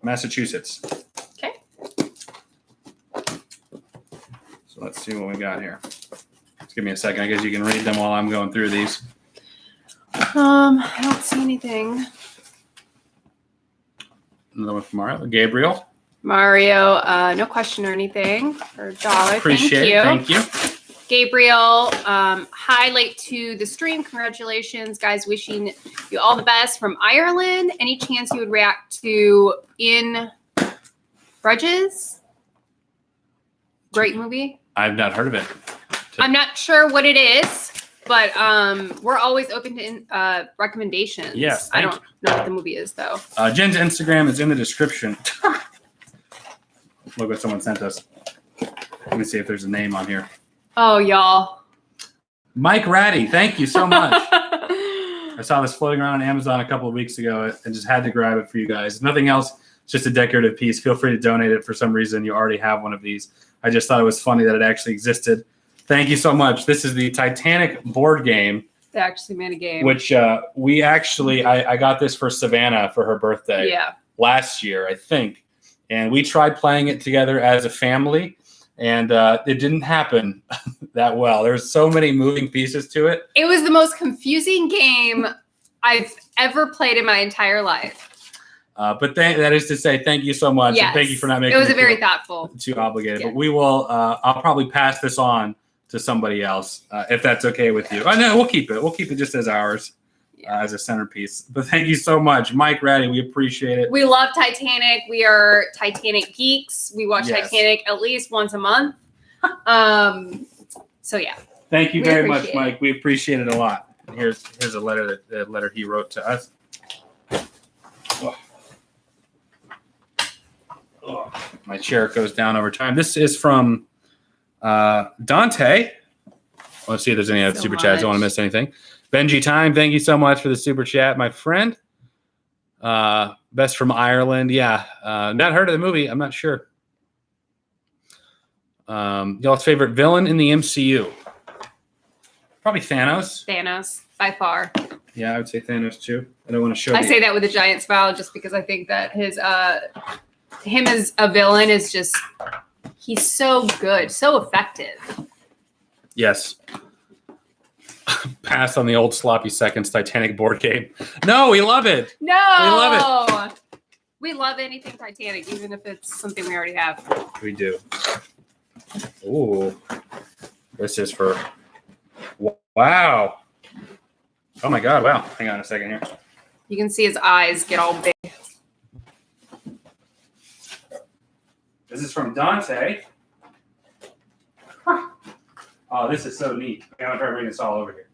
Massachusetts. Okay. So let's see what we got here. Just give me a second. I guess you can read them while I'm going through these. I don't see anything. Another one from Mario. No question or anything. For $1. Appreciate it. Thank you. Gabriel, hi, late to the stream. Congratulations, guys. Wishing you all the best from Ireland. Any chance you would react to In Grudges? Great movie. I've not heard of it. I'm not sure what it is, but we're always open to recommendations. Yes. I don't know what the movie is, though. Jen's Instagram is in the description. Look what someone sent us. Let me see if there's a name on here. Oh, y'all. Mike Ratty, thank you so much. I saw this floating around on Amazon a couple of weeks ago and just had to grab it for you guys. If nothing else, it's just a decorative piece. Feel free to donate it for some reason. You already have one of these. I just thought it was funny that it actually existed. Thank you so much. This is the Titanic board game. They actually made a game. Which we actually, I got this for Savannah for her birthday last year, I think. And we tried playing it together as a family. And it didn't happen that well. There's so many moving pieces to it. It was the most confusing game I've ever played in my entire life. But that is to say, thank you so much. Yes. And thank you for not making it was a very thoughtful. Too obligated. Yeah. But we will, I'll probably pass this on to somebody else if that's okay with you. Oh, no, we'll keep it. We'll keep it just as ours. As a centerpiece. But thank you so much, Mike Ratty. We appreciate it. We love Titanic. We are Titanic geeks. We watch Titanic at least once a month. So yeah. Thank you very much, Mike. We appreciate it a lot. Here's a letter the letter he wrote to us. My chair goes down over time. This is from Dante. Let's see if there's any other super chats. I don't want to miss anything. Benji Time, thank you so much for the super chat, my friend. Best from Ireland. Yeah. Not heard of the movie. I'm not sure. Y'all's favorite villain in the MCU? Probably Thanos. Thanos, by far. Yeah, I would say Thanos too. I don't want to show I say that with a giant smile just because I think that him as a villain is just He's so good, so effective. Yes. Pass on the old sloppy seconds Titanic board game. No, we love it. No, we love it. We love anything Titanic, even if it's something we already have. We do. Ooh, this is for. Wow. Oh my God! Wow. Hang on a second here. You can see his eyes get all big. This is from Dante. Huh. Oh, this is so neat. I'm gonna try to bring this all over here.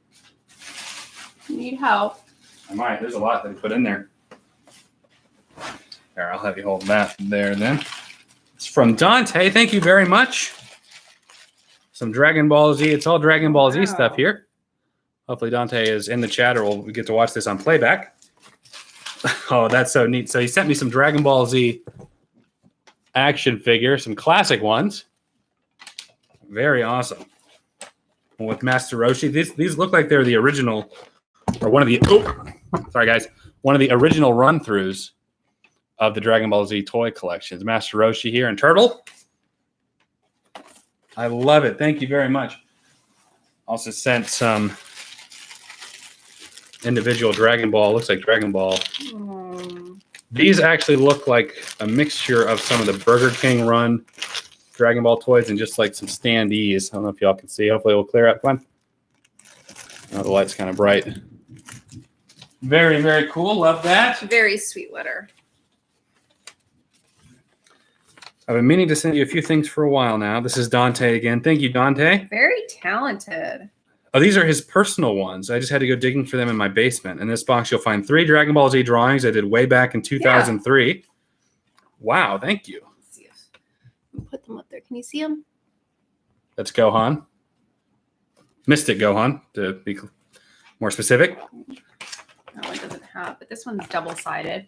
Need help? I might. There's a lot that we put in there. There, I'll have you hold that there then. It's from Dante. Thank you very much. Some Dragon Ball Z. It's all Dragon Ball Z stuff here. Hopefully Dante is in the chat or we'll get to watch this on playback. Oh, that's so neat. So he sent me some Dragon Ball Z action figures, some classic ones. Very awesome. With Master Roshi. These look like they're the original, or one of the, sorry guys, one of the original run-throughs of the Dragon Ball Z toy collections. Master Roshi here and Turtle. I love it. Thank you very much. Also sent some individual Dragon Ball. Looks like Dragon Ball. These actually look like a mixture of some of the Burger King run Dragon Ball toys and just like some standees. I don't know if y'all can see. Hopefully it will clear up fine. Oh, the light's kind of bright. Very, very cool. Love that. Very sweet letter. I've been meaning to send you a few things for a while now. This is Dante again. Thank you, Dante. Very talented. Oh, these are his personal ones. I just had to go digging for them in my basement. In this box, you'll find 3 Dragon Ball Z drawings I did way back in 2003. Yeah. Wow, thank you. Let's see if put them up there. Can you see them? That's Gohan. Mystic Gohan, to be more specific. That one doesn't have, but this one's double-sided.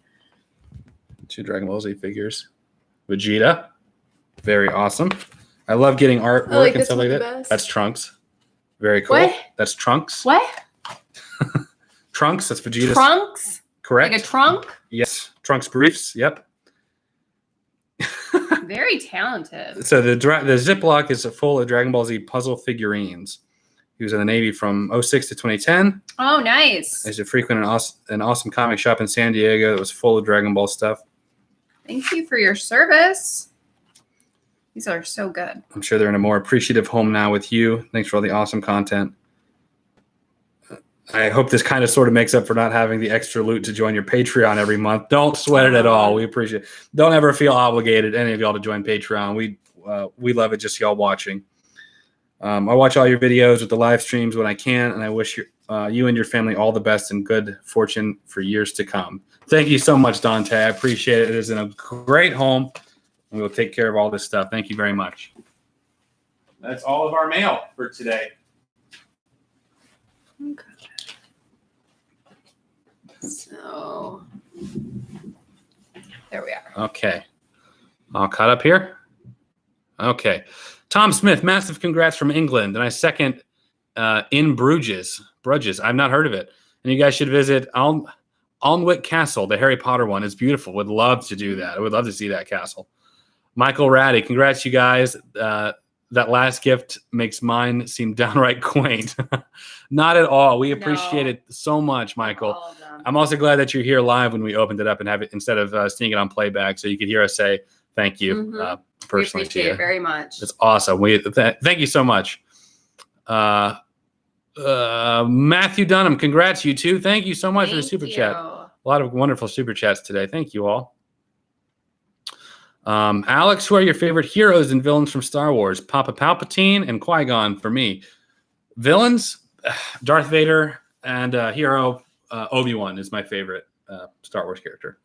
2 Dragon Ball Z figures. Vegeta. Very awesome. I love getting artwork and stuff like that. Best. That's Trunks. Very cool. What? That's Trunks. What? Trunks. That's Vegeta's. Trunks? Correct. Like a trunk? Yes. Trunks briefs. Yep. Very talented. So the Ziploc is full of Dragon Ball Z puzzle figurines. He was in the Navy from 06 to 2010. Oh, nice. He's a frequent an awesome comic shop in San Diego that was full of Dragon Ball stuff. Thank you for your service. These are so good. I'm sure they're in a more appreciative home now with you. Thanks for all the awesome content. I hope this kind of sort of makes up for not having the extra loot to join your Patreon every month. Don't sweat it at all. We appreciate it. Don't ever feel obligated, any of y'all, to join Patreon. We love it, just y'all watching. I watch all your videos with the live streams when I can, and I wish you and your family all the best and good fortune for years to come. Thank you so much, Dante. I appreciate it. It is in a great home, and we will take care of all this stuff. Thank you very much. That's all of our mail for today. Okay. So, there we are. Okay. All caught up here? Okay. Tom Smith, massive congrats from England. And I second in Bruges. I've not heard of it. And you guys should visit Alnwick Castle, the Harry Potter one. It's beautiful. Would love to do that. I would love to see that castle. Michael Ratty, congrats, you guys. That last gift makes mine seem downright quaint. Not at all. We appreciate it so much, Michael. I'm also glad that you're here live when we opened it up and have it instead of seeing it on playback, so you could hear us say thank you personally to you. We appreciate it very much. It's awesome. Thank you so much. Matthew Dunham, congrats, you too. Thank you so much for the super chat. A lot of wonderful super chats today. Thank you all. Alex, who are your favorite heroes and villains from Star Wars? Papa Palpatine and Qui-Gon for me. Villains, Darth Vader, and hero Obi-Wan is my favorite Star Wars character.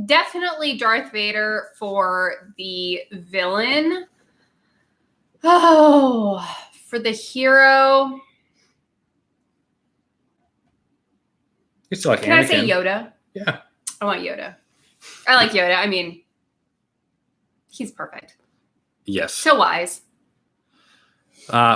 Definitely Darth Vader for the villain. Oh, for the hero. You still like Anakin. Can I say Yoda? Yeah. I want Yoda. I like Yoda. I mean, he's perfect. Yes. So wise.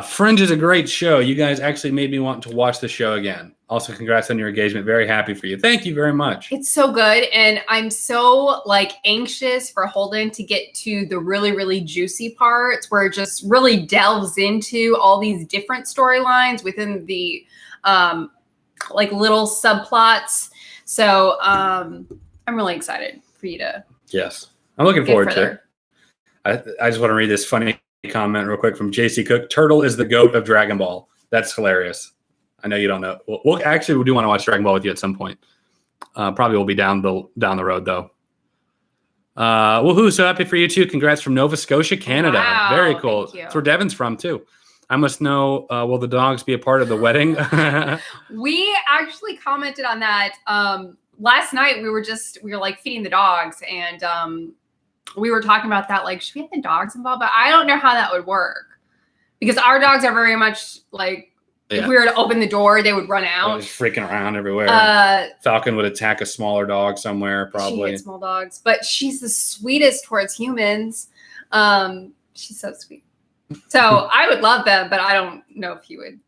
Fringe is a great show. You guys actually made me want to watch the show again. Also, congrats on your engagement. Very happy for you. Thank you very much. It's so good. And I'm so anxious for Holden to get to the really, really juicy parts where it just really delves into all these different storylines within the little subplots. So I'm really excited for you to. Yes. I'm looking forward to it. I just want to read this funny comment real quick from JC Cook. Turtle is the GOAT of Dragon Ball. That's hilarious. I know you don't know. We do want to watch Dragon Ball with you at some point. Probably will be down the road though. Woohoo! So happy for you too. Congrats from Nova Scotia, Canada. Wow, very cool. thank you. That's where Devin's from too. I must know. Will the dogs be a part of the wedding? We actually commented on that last night. We were feeding the dogs, and we were talking about that. Should we have the dogs involved? But I don't know how that would work because our dogs are very much if we were to open the door, they would run out. Just freaking around everywhere. Falcon would attack a smaller dog somewhere, probably. She hates small dogs, but she's the sweetest towards humans. She's so sweet. So I would love them, but I don't know if he would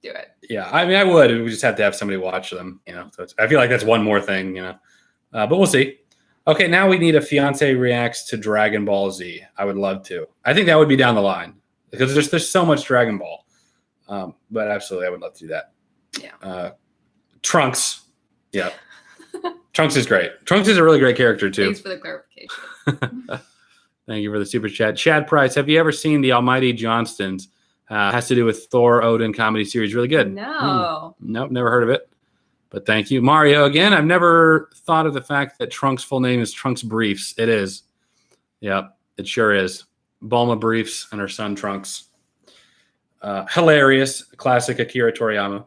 do it. Yeah, I mean, I would. We just have to have somebody watch them, So I feel like that's one more thing, But we'll see. Okay, now we need a fiance reacts to Dragon Ball Z. I would love to. I think that would be down the line because there's so much Dragon Ball. But absolutely, I would love to do that. Yeah. Trunks. Yeah. Trunks is great. Trunks is a really great character too. Thanks for the clarification. Thank you for the super chat. Chad Price, have you ever seen The Almighty Johnstons? Has to do with Thor Odin comedy series. Really good. No. Nope, never heard of it. But thank you. Mario, again, I've never thought of the fact that Trunks' full name is Trunks Briefs. It is. Yep, it sure is. Bulma Briefs and her son Trunks. Hilarious. Classic Akira Toriyama.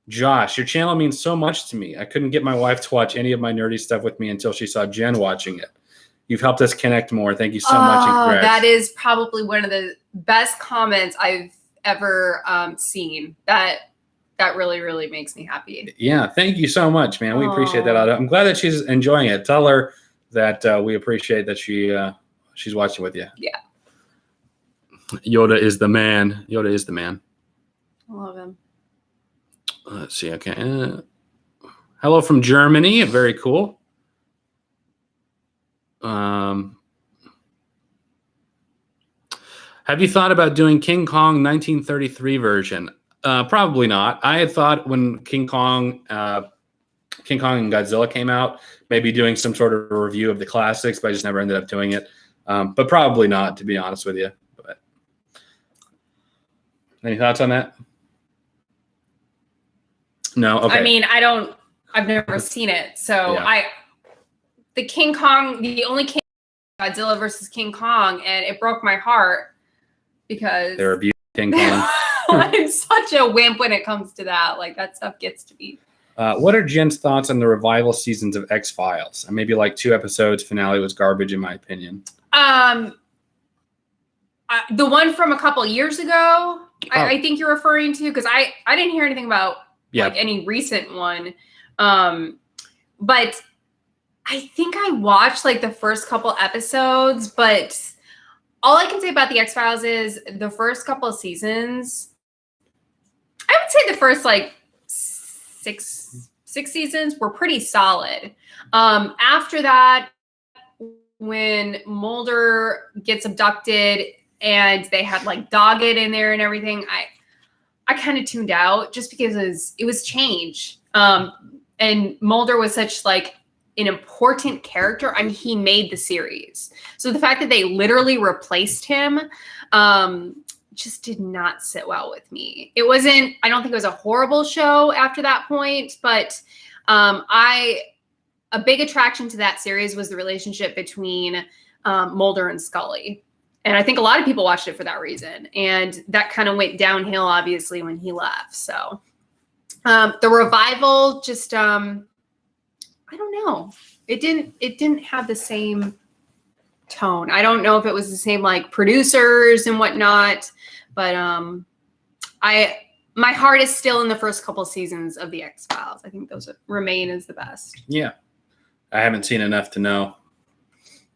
Josh, your channel means so much to me. I couldn't get my wife to watch any of my nerdy stuff with me until she saw Jen watching it. You've helped us connect more. Thank you so much. And congrats. That is probably one of the best comments I've ever seen. That really, really makes me happy. Yeah, thank you so much, man. We appreciate that. I'm glad that she's enjoying it. Tell her that we appreciate that she's watching with you. Yeah. Yoda is the man. Yoda is the man. I love him. Let's see. Okay. Hello from Germany. Very cool. Have you thought about doing King Kong 1933 version? Probably not. I had thought when King Kong and Godzilla came out, maybe doing some sort of review of the classics, but I just never ended up doing it. But probably not, to be honest with you. But any thoughts on that? No. Okay. I mean, I've never seen it. So yeah. The only King Godzilla versus King Kong, and it broke my heart because they're abusing King Kong. I'm such a wimp when it comes to that. That stuff gets to me. What are Jen's thoughts on the revival seasons of X-Files? Maybe 2 episodes. Finale was garbage, in my opinion. The one from a couple years ago, I think you're referring to, because I didn't hear anything about any recent one. But I think I watched the first couple episodes, but all I can say about the X-Files is the first couple of seasons, I would say the first six seasons were pretty solid. After that, when Mulder gets abducted and they had Doggett in there and everything, I kind of tuned out just because it was change. And Mulder was such an important character. I mean, he made the series. So the fact that they literally replaced him just did not sit well with me. I don't think it was a horrible show after that point, but a big attraction to that series was the relationship between Mulder and Scully. And I think a lot of people watched it for that reason. And that kind of went downhill, obviously, when he left. So the revival just, I don't know. It didn't have the same tone. I don't know if it was the same producers and whatnot, but my heart is still in the first couple seasons of the X-Files. I think those remain as the best. Yeah. I haven't seen enough to know.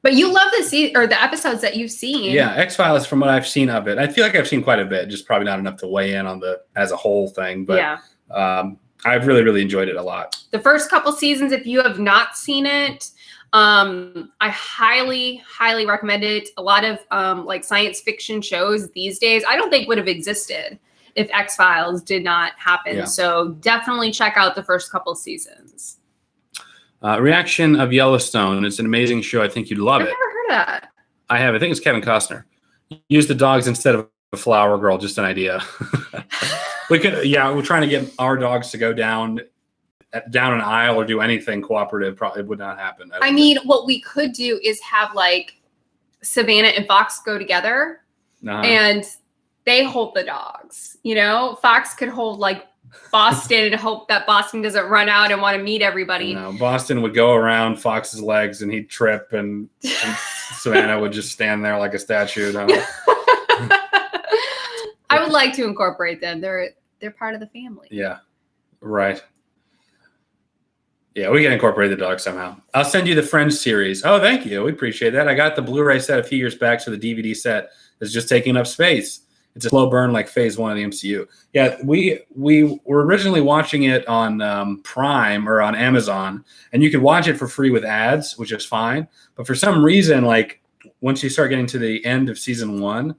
But you love the episodes that you've seen. Yeah, X-Files, from what I've seen of it, I feel like I've seen quite a bit, just probably not enough to weigh in on the as a whole thing. But Yeah. I've really, really enjoyed it a lot. The first couple seasons, if you have not seen it, I highly, highly recommend it. A lot of like science fiction shows these days, I don't think would have existed if X-Files did not happen. Yeah. So definitely check out the first couple seasons. Reaction of Yellowstone. It's an amazing show. I think you'd love I've it. never heard of that. I have. I think it's Kevin Costner. Use the dogs instead of a flower girl. Just an idea. We're trying to get our dogs to go down an aisle or do anything cooperative. Probably would not happen. I mean, what we could do is have like Savannah and Fox go together and they hold the dogs. You know, Fox could hold like Boston and hope that Boston doesn't run out and want to meet everybody. No, Boston would go around Fox's legs and he'd trip, and Savannah would just stand there like a statue. I would like to incorporate them. They're part of the family. Yeah, right. Yeah, we can incorporate the dog somehow. I'll send you the Friends series. Oh, thank you. We appreciate that. I got the Blu-ray set a few years back, so the DVD set is just taking up space. It's a slow burn like phase 1 of the MCU. Yeah, we were originally watching it on Prime or on Amazon, and you could watch it for free with ads, which is fine. But for some reason, like once you start getting to the end of season 1,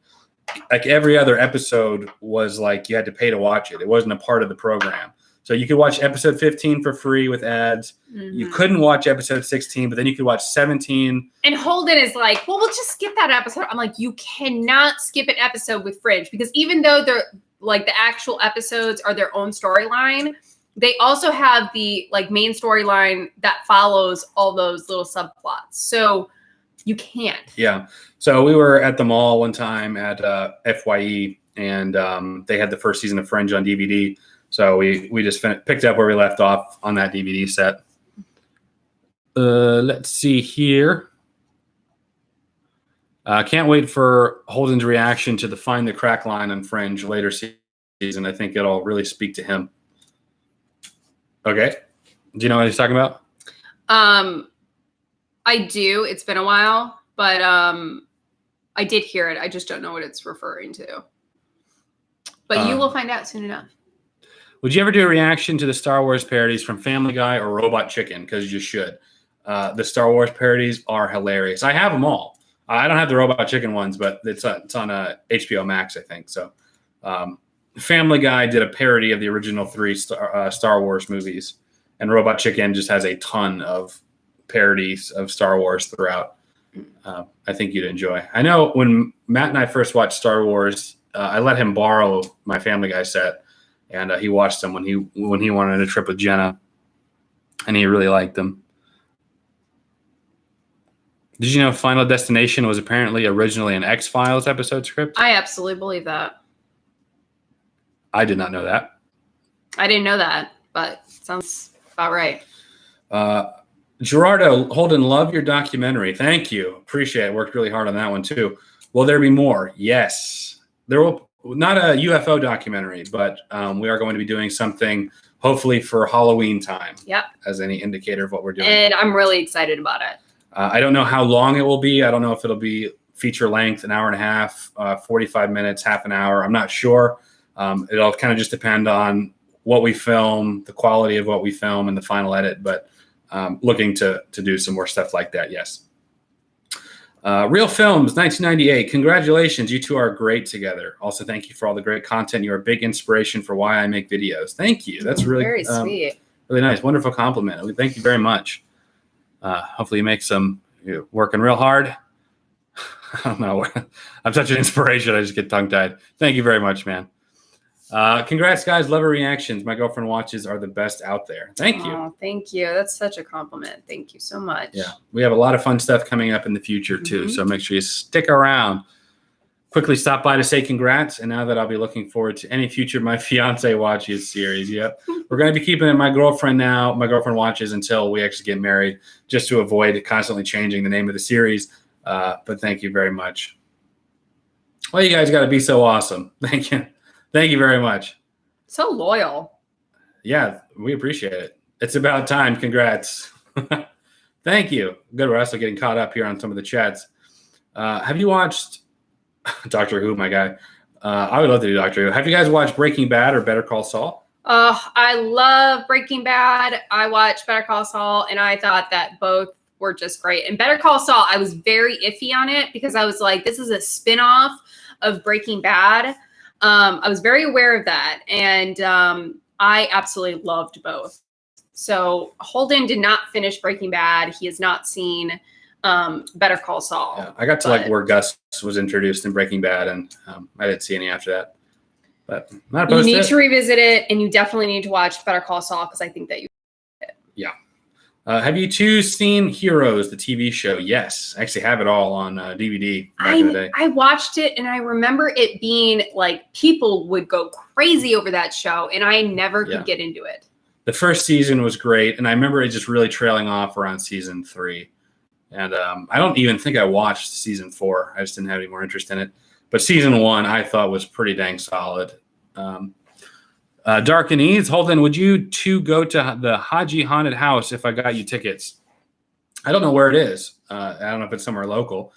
like every other episode was like you had to pay to watch it. It wasn't a part of the program. So you could watch episode 15 for free with ads. Mm-hmm. You couldn't watch episode 16, but then you could watch 17. And Holden is like, well, we'll just skip that episode. I'm like, you cannot skip an episode with Fringe, because even though they're like the actual episodes are their own storyline, they also have the like main storyline that follows all those little subplots. So you can't. Yeah. So we were at the mall one time at FYE, and they had the first season of Fringe on DVD. So we just picked up where we left off on that DVD set. Let's see here. Can't wait for Holden's reaction to the Find the Crack line on Fringe later season. I think it'll really speak to him. Okay. Do you know what he's talking about? I do. It's been a while, but I did hear it. I just don't know what it's referring to. But you will find out soon enough. Would you ever do a reaction to the Star Wars parodies from Family Guy or Robot Chicken? Because you should. The Star Wars parodies are hilarious. I have them all. I don't have the Robot Chicken ones, but it's on HBO Max, I think. So Family Guy did a parody of the original 3 Star Wars movies, and Robot Chicken just has a ton of parodies of Star Wars throughout. I think you'd enjoy. I know when Matt and I first watched Star Wars, I let him borrow my Family Guy set. And he watched them when he wanted a trip with Jenna, and he really liked them. Did you know Final Destination was apparently originally an X-Files episode script? I absolutely believe that. I did not know that. I didn't know that, but sounds about right. Gerardo, Holden, love your documentary. Thank you. Appreciate it. Worked really hard on that one too. Will there be more? Yes. There will. Not a UFO documentary, but we are going to be doing something hopefully for Halloween time. Yep. As any indicator of what we're doing. And I'm really excited about it. I don't know how long it will be. I don't know if it'll be feature length, an hour and a half, 45 minutes, half an hour. I'm not sure. It'll kind of just depend on what we film, the quality of what we film, and the final edit. But looking to do some more stuff like that, yes. Real Films, 1998. Congratulations. You two are great together. Also, thank you for all the great content. You're a big inspiration for why I make videos. Thank you. That's really very sweet. Really nice. Wonderful compliment. Thank you very much. Hopefully you make some, you're working real hard. I don't know. I'm such an inspiration. I just get tongue-tied. Thank you very much, man. Congrats, guys. Love your reactions. My girlfriend watches are the best out there. Thank you. Oh, thank you. That's such a compliment. Thank you so much. Yeah. We have a lot of fun stuff coming up in the future, too. So make sure you stick around. Quickly stop by to say congrats. And now that I'll be looking forward to any future My Fiance Watches series. Yep. We're going to be keeping it My Girlfriend now. My Girlfriend Watches until we actually get married, just to avoid constantly changing the name of the series. But thank you very much. Well, you guys got to be so awesome. Thank you. Thank you very much. So loyal. Yeah, we appreciate it. It's about time. Congrats. Thank you. Good. We're also getting caught up here on some of the chats. Have you watched Doctor Who, my guy? I would love to do Doctor Who. Have you guys watched Breaking Bad or Better Call Saul? I love Breaking Bad. I watched Better Call Saul, and I thought that both were just great. And Better Call Saul, I was very iffy on it because I was like, this is a spinoff of Breaking Bad. I was very aware of that, and I absolutely loved both. So Holden did not finish Breaking Bad. He has not seen Better Call Saul. Yeah, I got to like where Gus was introduced in Breaking Bad, and I didn't see any after that. But not opposed you need to revisit it, and you definitely need to watch Better Call Saul because I think that you. Yeah. Have you two seen Heroes, the TV show? Yes, I actually have it all on DVD back in the day. I watched it, and I remember it being like people would go crazy over that show, and I never could get into it. The first season was great, and I remember it just really trailing off around season 3. And I don't even think I watched season 4. I just didn't have any more interest in it. But season 1 I thought was pretty dang solid. Dark and Ease, Holden, would you two go to the Haji Haunted House if I got you tickets? I don't know where it is. I don't know if it's somewhere local.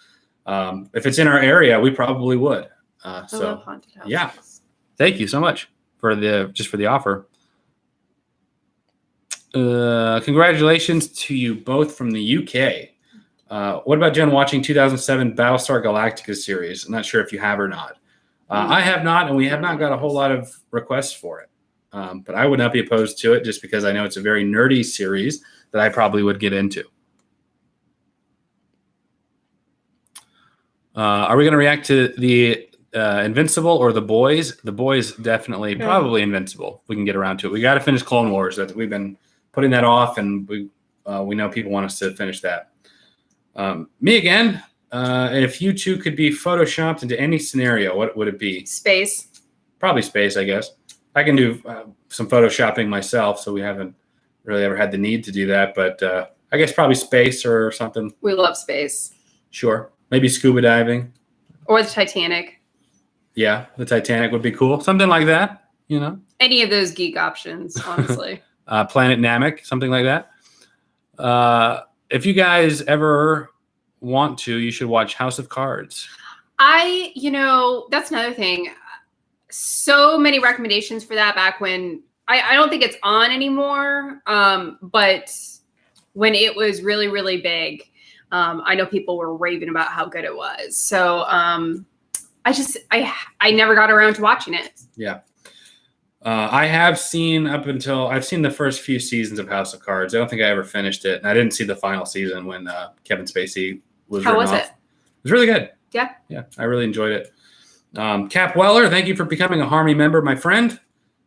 If it's in our area, we probably would. I love haunted houses. Yeah. Thank you so much for the offer. Congratulations to you both from the UK. What about Jen watching 2007 Battlestar Galactica series? I'm not sure if you have or not. I have not, and we have not got a whole lot of requests for it. But I would not be opposed to it just because I know it's a very nerdy series that I probably would get into. Are we going to react to the Invincible or The Boys? The Boys definitely, probably Invincible. We can get around to it. We got to finish Clone Wars. We've been putting that off, and we know people want us to finish that. Me again. If you two could be photoshopped into any scenario, what would it be? Space. Probably space, I guess. I can do some photoshopping myself, so we haven't really ever had the need to do that. But I guess probably space or something. We love space. Sure. Maybe scuba diving. Or the Titanic. Yeah, the Titanic would be cool. Something like that, you know? Any of those geek options, honestly. Planet Namek, something like that. If you guys ever want to, you should watch House of Cards. That's another thing. So many recommendations for that back when I don't think it's on anymore. But when it was really, really big, I know people were raving about how good it was. So I never got around to watching it. Yeah. I've seen the first few seasons of House of Cards. I don't think I ever finished it. And I didn't see the final season when Kevin Spacey was How was off. it? It was really good. Yeah. Yeah, I really enjoyed it. Cap Weller, thank you for becoming a Harmony member, my friend.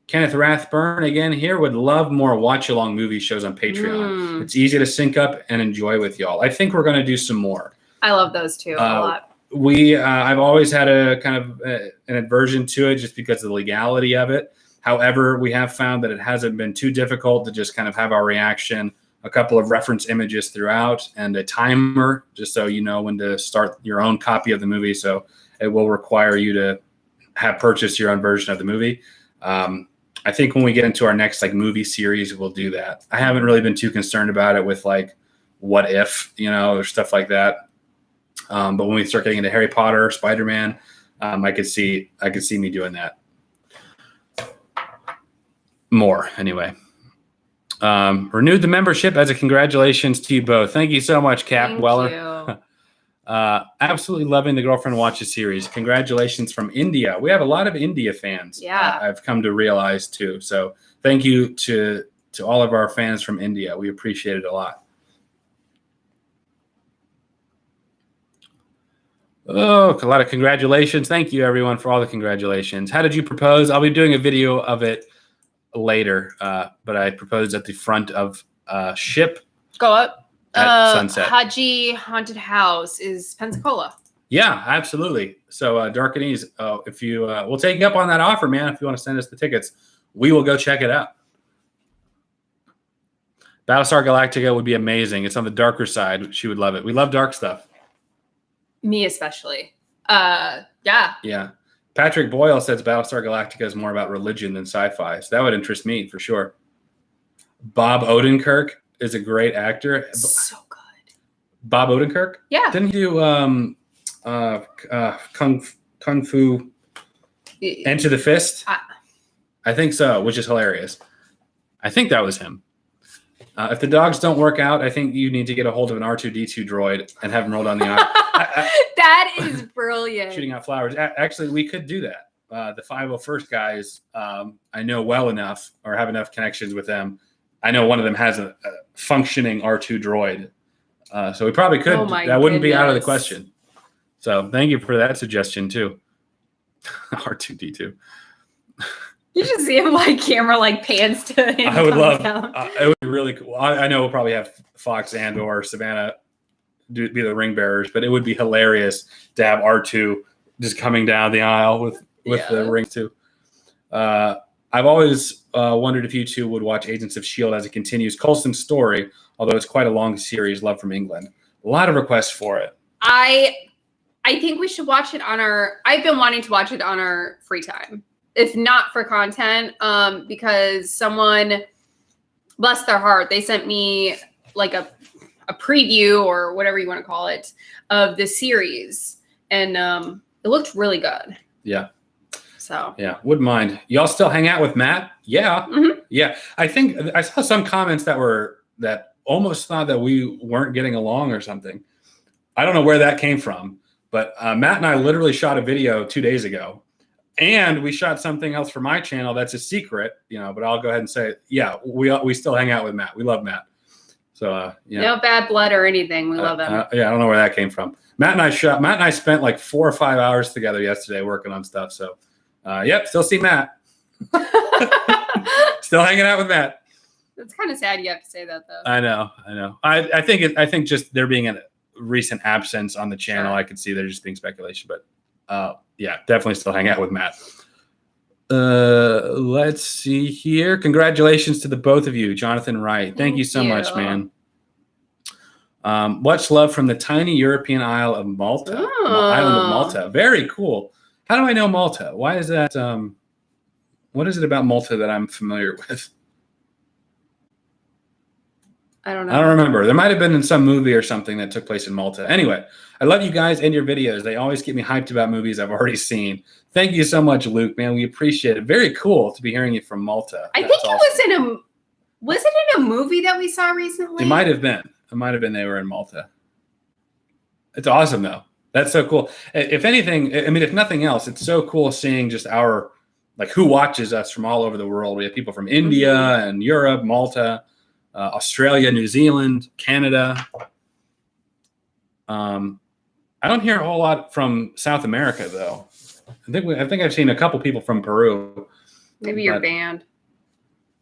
Kenneth Rathburn, again, here, would love more watch-along movie shows on Patreon. It's easy to sync up and enjoy with y'all. I think we're going to do some more. I love those too a lot. I've always had a kind of an aversion to it just because of the legality of it. However, we have found that it hasn't been too difficult to just kind of have our reaction, a couple of reference images throughout, and a timer, just so you know when to start your own copy of the movie. So it will require you to have purchased your own version of the movie. I think when we get into our next movie series, we'll do that. I haven't really been too concerned about it with what if, or stuff like that. But when we start getting into Harry Potter, Spider-Man, I could see me doing that more anyway. Renewed the membership as a congratulations to you both. Thank you so much, Cap Weller. You. Absolutely loving the Girlfriend Watches series. Congratulations from India. We have a lot of India fans. Yeah. I've come to realize too. So thank you to all of our fans from India. We appreciate it a lot. Oh, a lot of congratulations. Thank you everyone for all the congratulations. How did you propose? I'll be doing a video of it later, but I proposed at the front of a ship. Go up. At sunset. Haji Haunted House is Pensacola. Yeah, absolutely. So Dark and Ease, if you we'll take you up on that offer, man. If you want to send us the tickets, we will go check it out. Battlestar Galactica would be amazing. It's on the darker side. She would love it. We love dark stuff. Me especially. Yeah. Yeah. Patrick Boyle says Battlestar Galactica is more about religion than sci-fi. So that would interest me for sure. Bob Odenkirk is a great actor. So good. Bob Odenkirk? Yeah. Didn't he do Kung Fu Enter the Fist? I think so, which is hilarious. I think that was him. If the dogs don't work out, I think you need to get a hold of an R2-D2 droid and have him roll down the aisle. That is brilliant. Shooting out flowers. Actually, we could do that. The 501st guys, I know well enough or have enough connections with them. I know one of them has a functioning R2 droid. So we probably could. That wouldn't be out of the question. So thank you for that suggestion, too. R2-D2. You should see him camera pans to him. I would love it. Would be really cool. I know we'll probably have Fox and or Savannah be the ring bearers, but it would be hilarious to have R2 just coming down the aisle with the ring too. I've always wondered if you two would watch Agents of S.H.I.E.L.D. as it continues Coulson's story, although it's quite a long series. Love from England. A lot of requests for it. I think we should watch it on I've been wanting to watch it on our free time. If not for content, because someone, bless their heart, they sent me a preview or whatever you want to call it of the series, and it looked really good. Yeah. So yeah, wouldn't mind. Y'all still hang out with Matt? Yeah, yeah. I think I saw some comments that almost thought that we weren't getting along or something. I don't know where that came from, but Matt and I literally shot a video 2 days ago. And we shot something else for my channel that's a secret, but I'll go ahead and say, yeah, we still hang out with Matt. We love Matt. So, no bad blood or anything. We love him. Yeah, I don't know where that came from. Matt and I spent 4 or 5 hours together yesterday working on stuff. So, yep, still see Matt. Still hanging out with Matt. It's kind of sad you have to say that, though. I know. I think just there being a recent absence on the channel, I could see there just being speculation, but yeah, definitely still hang out with Matt. Let's see here. Congratulations to the both of you, Jonathan Wright. Thank you so much, man. Much love from the tiny European Isle of Malta. Island of Malta. Very cool. How do I know Malta? Why is that? What is it about Malta that I'm familiar with? I don't know. I don't remember. There might have been in some movie or something that took place in Malta. Anyway, I love you guys and your videos. They always get me hyped about movies I've already seen. Thank you so much, Luke, man. We appreciate it. Very cool to be hearing you from Malta. I think it was in a movie that we saw recently? It might have been. They were in Malta. It's awesome, though. That's so cool. If anything, if nothing else, it's so cool seeing just who watches us from all over the world. We have people from India and Europe, Malta, Australia, New Zealand, Canada. I don't hear a whole lot from South America, though. I think I've seen a couple people from Peru. Maybe you're banned.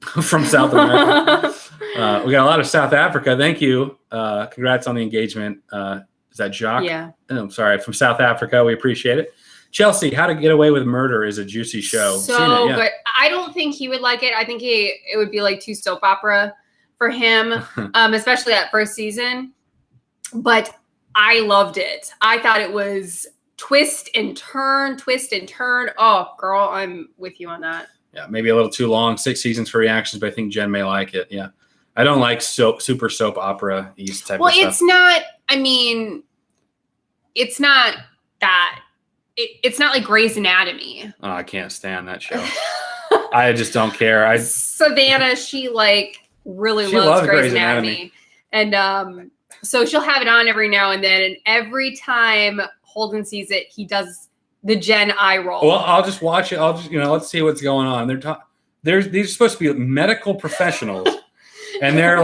From South America. We got a lot of South Africa. Thank you. Congrats on the engagement. Is that Jacques? Yeah. Oh, I'm sorry. From South Africa. We appreciate it. Chelsea, How to Get Away with Murder is a juicy show. So good. I don't think he would like it. I think it would be too soap opera for him, especially that first season. But I loved it. I thought it was twist and turn. Oh, girl, I'm with you on that. Yeah, maybe a little too long. 6 seasons for reactions, but I think Jen may like it. Yeah. I don't like super soap opera-y type of stuff. Well, it's not, it's not that. It's not like Grey's Anatomy. Oh, I can't stand that show. I just don't care. Savannah, she really loves Grey's Anatomy. And so she'll have it on every now and then. And every time Holden sees it, he does the Jen eye roll. Well, I'll just watch it. Let's see what's going on. These are supposed to be medical professionals. And they're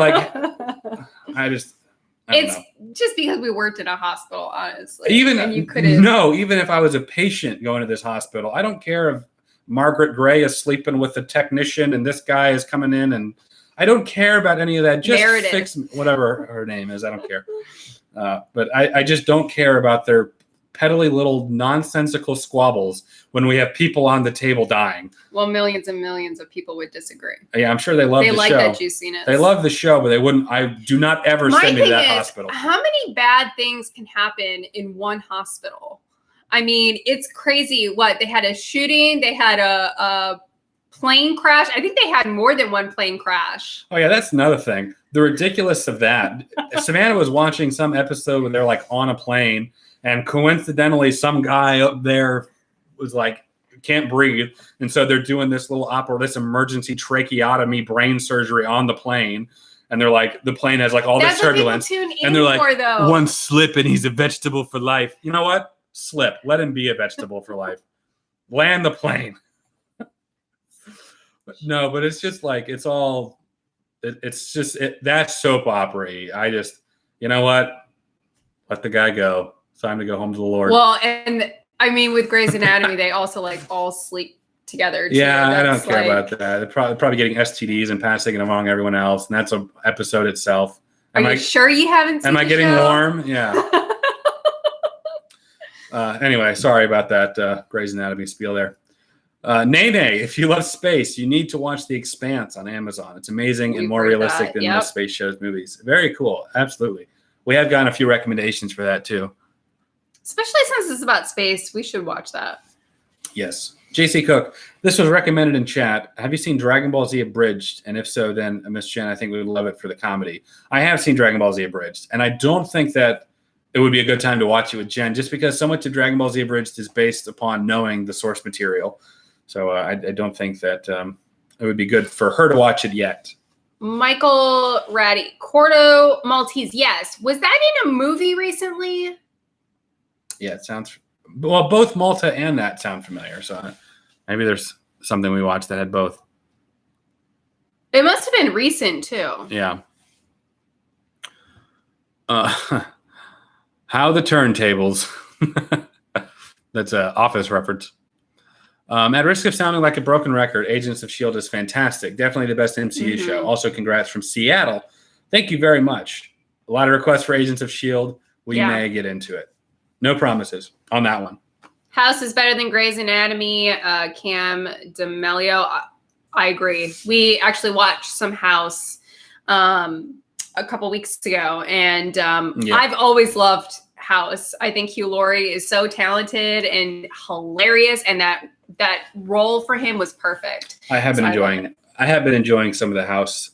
it's just because we worked in a hospital, honestly. Even if I was a patient going to this hospital, I don't care if Margaret Gray is sleeping with the technician and this guy is coming in, and I don't care about any of that. Just Meredith. Fix whatever her name is. I don't care. But I just don't care about their peddly little nonsensical squabbles when we have people on the table dying. Well, millions and millions of people would disagree. Yeah, I'm sure they love the show. They like that juiciness. They love the show, but they wouldn't. I do not ever send me to that hospital. How many bad things can happen in one hospital? It's crazy. What, they had a shooting, they had a plane crash. I think they had more than one plane crash. Oh yeah, that's another thing. The ridiculous of that. Savannah was watching some episode where they're like on a plane, and coincidentally, some guy up there was like can't breathe, and so they're doing this little this emergency tracheotomy brain surgery on the plane, and they're like the plane has like all this turbulence, and they're like one slip and he's a vegetable for life. You know what? Slip. Let him be a vegetable for life. Land the plane. No, but it's just like it's all. It's just that's soap opera-y. I just, you know what? Let the guy go. It's time to go home to the Lord. Well, and I mean, with Grey's Anatomy, they also like all sleep together. Too. Yeah, I don't care about that. They're probably getting STDs and passing it among everyone else, and that's an episode itself. Are you sure you haven't seen Am I getting warm? Yeah. Anyway, sorry about that Grey's Anatomy spiel there. Nene, if you love space, you need to watch The Expanse on Amazon. It's amazing and more realistic than most space shows movies. Very cool. Absolutely. We have gotten a few recommendations for that too. Especially since it's about space, we should watch that. Yes. JC Cook, this was recommended in chat. Have you seen Dragon Ball Z Abridged? And if so, then Miss Jen, I think we would love it for the comedy. I have seen Dragon Ball Z Abridged, and I don't think that it would be a good time to watch it with Jen, just because so much of Dragon Ball Z Abridged is based upon knowing the source material. So I don't think that it would be good for her to watch it yet. Michael Ratty, Corto Maltese. Yes. Was that in a movie recently? Yeah, it sounds... Well, both Malta and that sound familiar. So maybe there's something we watched that had both. It must have been recent, too. Yeah. How the Turntables. That's an Office reference. At risk of sounding like a broken record, Agents of S.H.I.E.L.D. is fantastic. Definitely the best MCU show. Also, congrats from Seattle. Thank you very much. A lot of requests for Agents of S.H.I.E.L.D. We may get into it. No promises on that one. House is better than Grey's Anatomy. Cam D'Amelio. I agree. We actually watched some House a couple weeks ago, and I've always loved House. I think Hugh Laurie is so talented and hilarious, and that role for him was perfect. I have been enjoying some of the House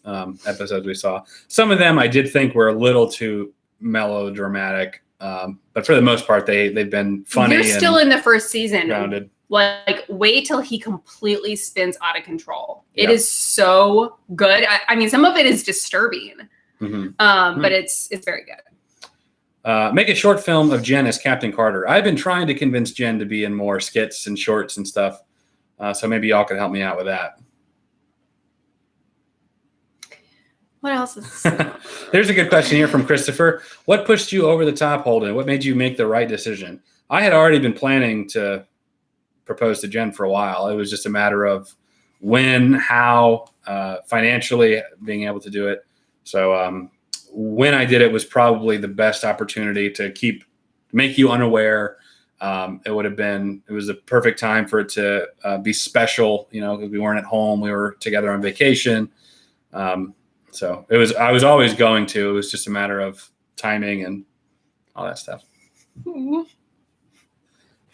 episodes we saw. Some of them I did think were a little too melodramatic, but for the most part, they've been funny. You're still in the first season. Grounded. Like, wait till he completely spins out of control. It is so good. I mean, some of it is disturbing, but it's very good. Make a short film of Jen as Captain Carter. I've been trying to convince Jen to be in more skits and shorts and stuff. So maybe y'all can help me out with that. What else is There's a good question here from Christopher. What pushed you over the top, Holden? What made you make the right decision? I had already been planning to propose to Jen for a while. It was just a matter of when, how, financially being able to do it. So when I did it was probably the best opportunity to make you unaware. It was the perfect time for it to be special, because we weren't at home. We were together on vacation. So I was always going to. It was just a matter of timing and all that stuff.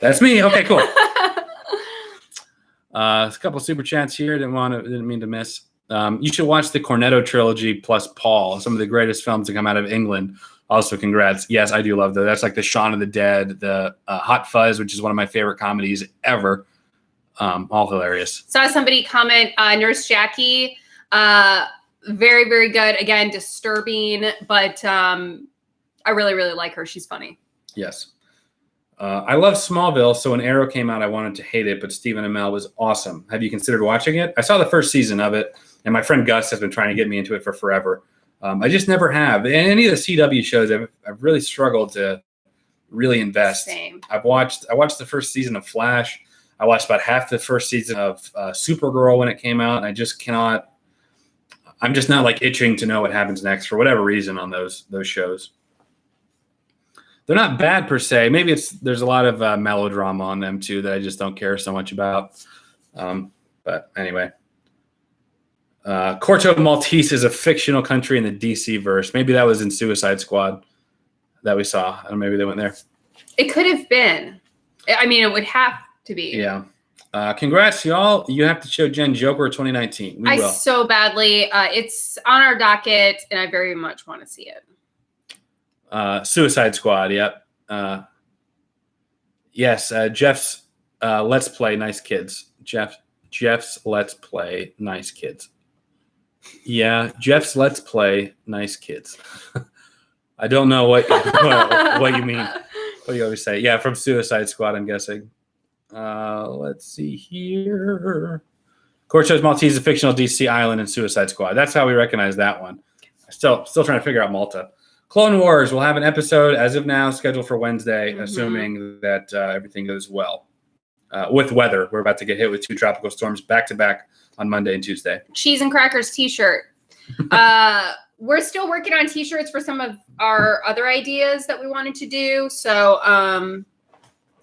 That's me. Okay, cool. A couple super chats here. Didn't mean to miss. You should watch the Cornetto trilogy plus Paul. Some of the greatest films to come out of England. Also, congrats. Yes, I do love those. That's like the Shaun of the Dead, the Hot Fuzz, which is one of my favorite comedies ever. All hilarious. Saw somebody comment, Nurse Jackie. Very, very good. Again, disturbing, but I really, really like her. She's funny. Yes. I love Smallville, so when Arrow came out, I wanted to hate it, but Stephen Amell was awesome. Have you considered watching it? I saw the first season of it, and my friend Gus has been trying to get me into it for forever. I just never have. And any of the CW shows, I've really struggled to really invest. Same. I watched the first season of Flash. I watched about half the first season of Supergirl when it came out, and I just cannot. I'm just not like itching to know what happens next for whatever reason on those shows. They're not bad per se. Maybe there's a lot of melodrama on them too that I just don't care so much about. But anyway, Corto Maltese is a fictional country in the DC verse. Maybe that was in Suicide Squad that we saw. Or maybe they went there. It could have been. I mean, it would have to be. Yeah. Congrats, y'all. You have to show Jen Joker 2019. We will. So badly. It's on our docket, and I very much want to see it. Suicide Squad, yep. Yes, Jeff's Let's Play Nice Kids. Jeff's Let's Play Nice Kids. Yeah, Jeff's Let's Play Nice Kids. I don't know what you mean. What do you always say? Yeah, from Suicide Squad, I'm guessing. Let's see here. Court shows Maltese, a fictional DC island in Suicide Squad. That's how we recognize that one. Still trying to figure out Malta. Clone Wars will have an episode as of now scheduled for Wednesday, assuming that everything goes well. With weather, we're about to get hit with 2 tropical storms back to back on Monday and Tuesday. Cheese and Crackers t-shirt. We're still working on t-shirts for some of our other ideas that we wanted to do. So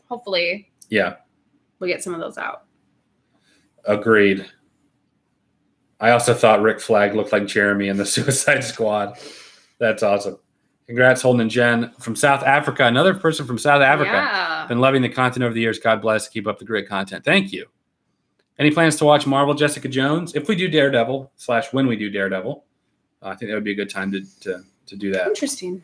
hopefully we'll get some of those out. Agreed. I also thought Rick Flag looked like Jeremy in the Suicide Squad. That's awesome. Congrats, Holden and Jen from South Africa. Another person from South Africa. Yeah. Been loving the content over the years. God bless. Keep up the great content. Thank you. Any plans to watch Marvel Jessica Jones? If we do Daredevil / when we do Daredevil, I think that would be a good time to do that. Interesting.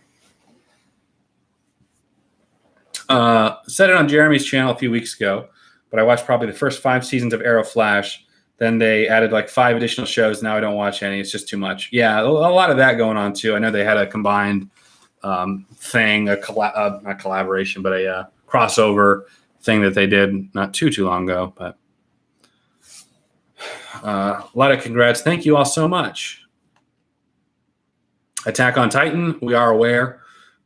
Said it on Jeremy's channel a few weeks ago, but I watched probably the first 5 seasons of Arrow Flash. Then they added like 5 additional shows. Now I don't watch any. It's just too much. Yeah, a lot of that going on too. I know they had a combined thing, not collaboration, but a crossover thing that they did not too long ago. But a lot of congrats. Thank you all so much. Attack on Titan, we are aware.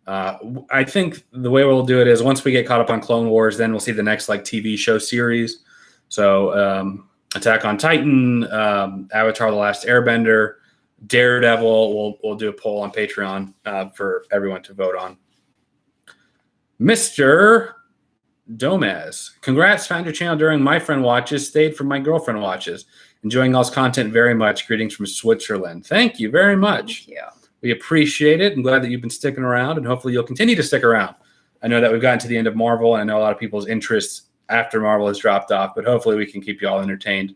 I think the way we'll do it is once we get caught up on Clone Wars, then we'll see the next like TV show series. So Attack on Titan, Avatar: The Last Airbender, Daredevil. We'll do a poll on Patreon for everyone to vote on. Mr. Domez, congrats! Found your channel during my friend watches. Stayed for my girlfriend watches. Enjoying y'all's content very much. Greetings from Switzerland. Thank you very much. Thank you. We appreciate it. I'm glad that you've been sticking around, and hopefully you'll continue to stick around. I know that we've gotten to the end of Marvel, and I know a lot of people's interests after Marvel has dropped off, but hopefully we can keep you all entertained.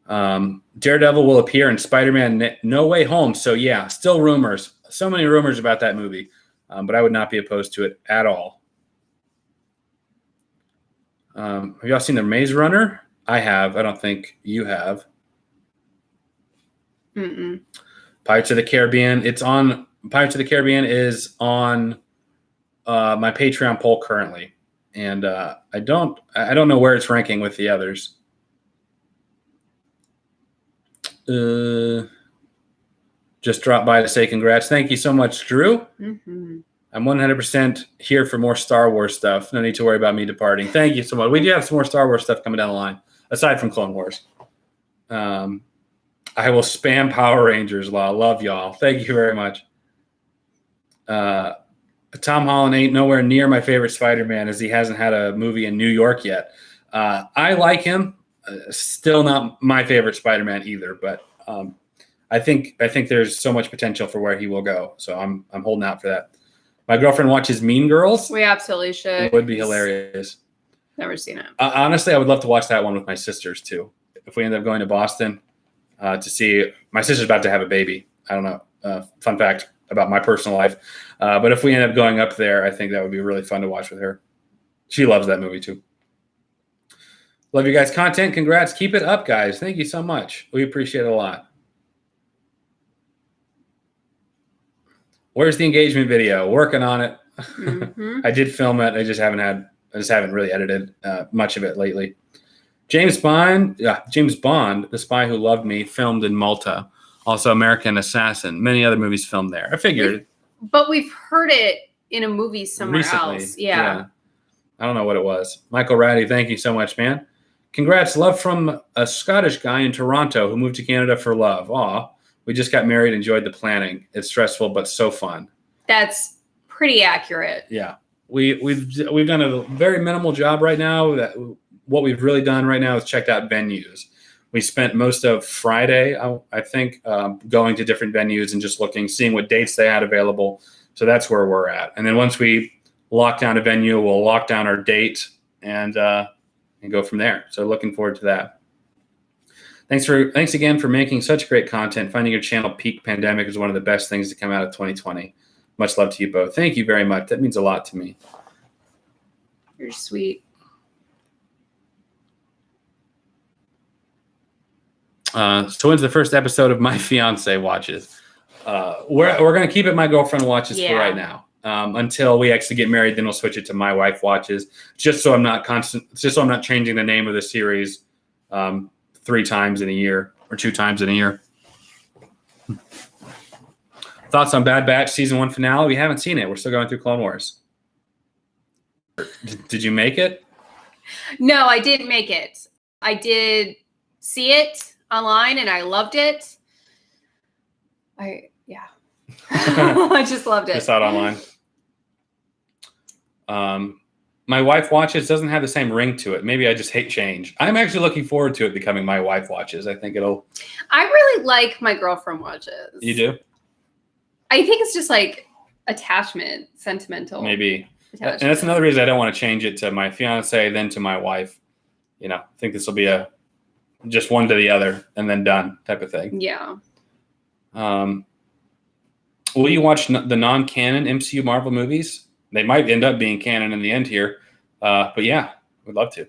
Daredevil will appear in Spider-Man No Way Home. So yeah, still rumors. So many rumors about that movie, but I would not be opposed to it at all. Have y'all seen The Maze Runner? I have. I don't think you have. Pirates of the Caribbean. It's on. Pirates of the Caribbean is on my Patreon poll currently, and I don't know where it's ranking with the others. Just dropped by to say congrats. Thank you so much, Drew. I'm 100% here for more Star Wars stuff. No need to worry about me departing. Thank you so much. We do have some more Star Wars stuff coming down the line, aside from Clone Wars. I will spam Power Rangers, Law. Love y'all. Thank you very much. Tom Holland ain't nowhere near my favorite Spider-Man, as he hasn't had a movie in New York yet. I like him. Still not my favorite Spider-Man either, but I think there's so much potential for where he will go. So I'm holding out for that. My girlfriend watches Mean Girls. We absolutely should. It would be hilarious. Never seen it. Honestly, I would love to watch that one with my sisters too. If we end up going to Boston to see, my sister's about to have a baby. I don't know. Fun fact about my personal life. But if we end up going up there, I think that would be really fun to watch with her. She loves that movie too. Love you guys' content. Congrats. Keep it up, guys. Thank you so much. We appreciate it a lot. Where's the engagement video? Working on it. I did film it. I just haven't really edited much of it lately. James Bond, The Spy Who Loved Me, filmed in Malta. Also American Assassin. Many other movies filmed there. I figured. But we've heard it in a movie somewhere recently, else. Yeah. I don't know what it was. Michael Ratty, thank you so much, man. Congrats. Love from a Scottish guy in Toronto who moved to Canada for love. Aw. We just got married, enjoyed the planning. It's stressful, but so fun. That's pretty accurate. Yeah. We've done a very minimal job right now. What we've really done right now is checked out venues. We spent most of Friday, I think, going to different venues and just looking, seeing what dates they had available. So that's where we're at. And then once we lock down a venue, we'll lock down our date and go from there. So looking forward to that. Thanks again for making such great content. Finding your channel peak pandemic is one of the best things to come out of 2020. Much love to you both. Thank you very much. That means a lot to me. You're sweet. So when's the first episode of My Fiance Watches? We're going to keep it My Girlfriend Watches for right now. Until we actually get married, then we'll switch it to My Wife Watches, just so I'm not changing the name of the series 3 times in a year or 2 times in a year. Thoughts on Bad Batch season 1 finale? We haven't seen it. We're still going through Clone Wars. Did you make it? No, I didn't make it. I did see it online and I loved it. I just loved it. Just saw it online. My Wife Watches doesn't have the same ring to it. Maybe I just hate change. I'm actually looking forward to it becoming My Wife Watches. I think it'll... I really like My Girlfriend Watches. You do? I think it's just like attachment, sentimental. Maybe. Attachment. And that's another reason I don't want to change it to My Fiance, then to My Wife. You know, I think this will be just one to the other and then done type of thing. Yeah. Will you watch the non-canon MCU Marvel movies? They might end up being canon in the end here. But yeah, we'd love to.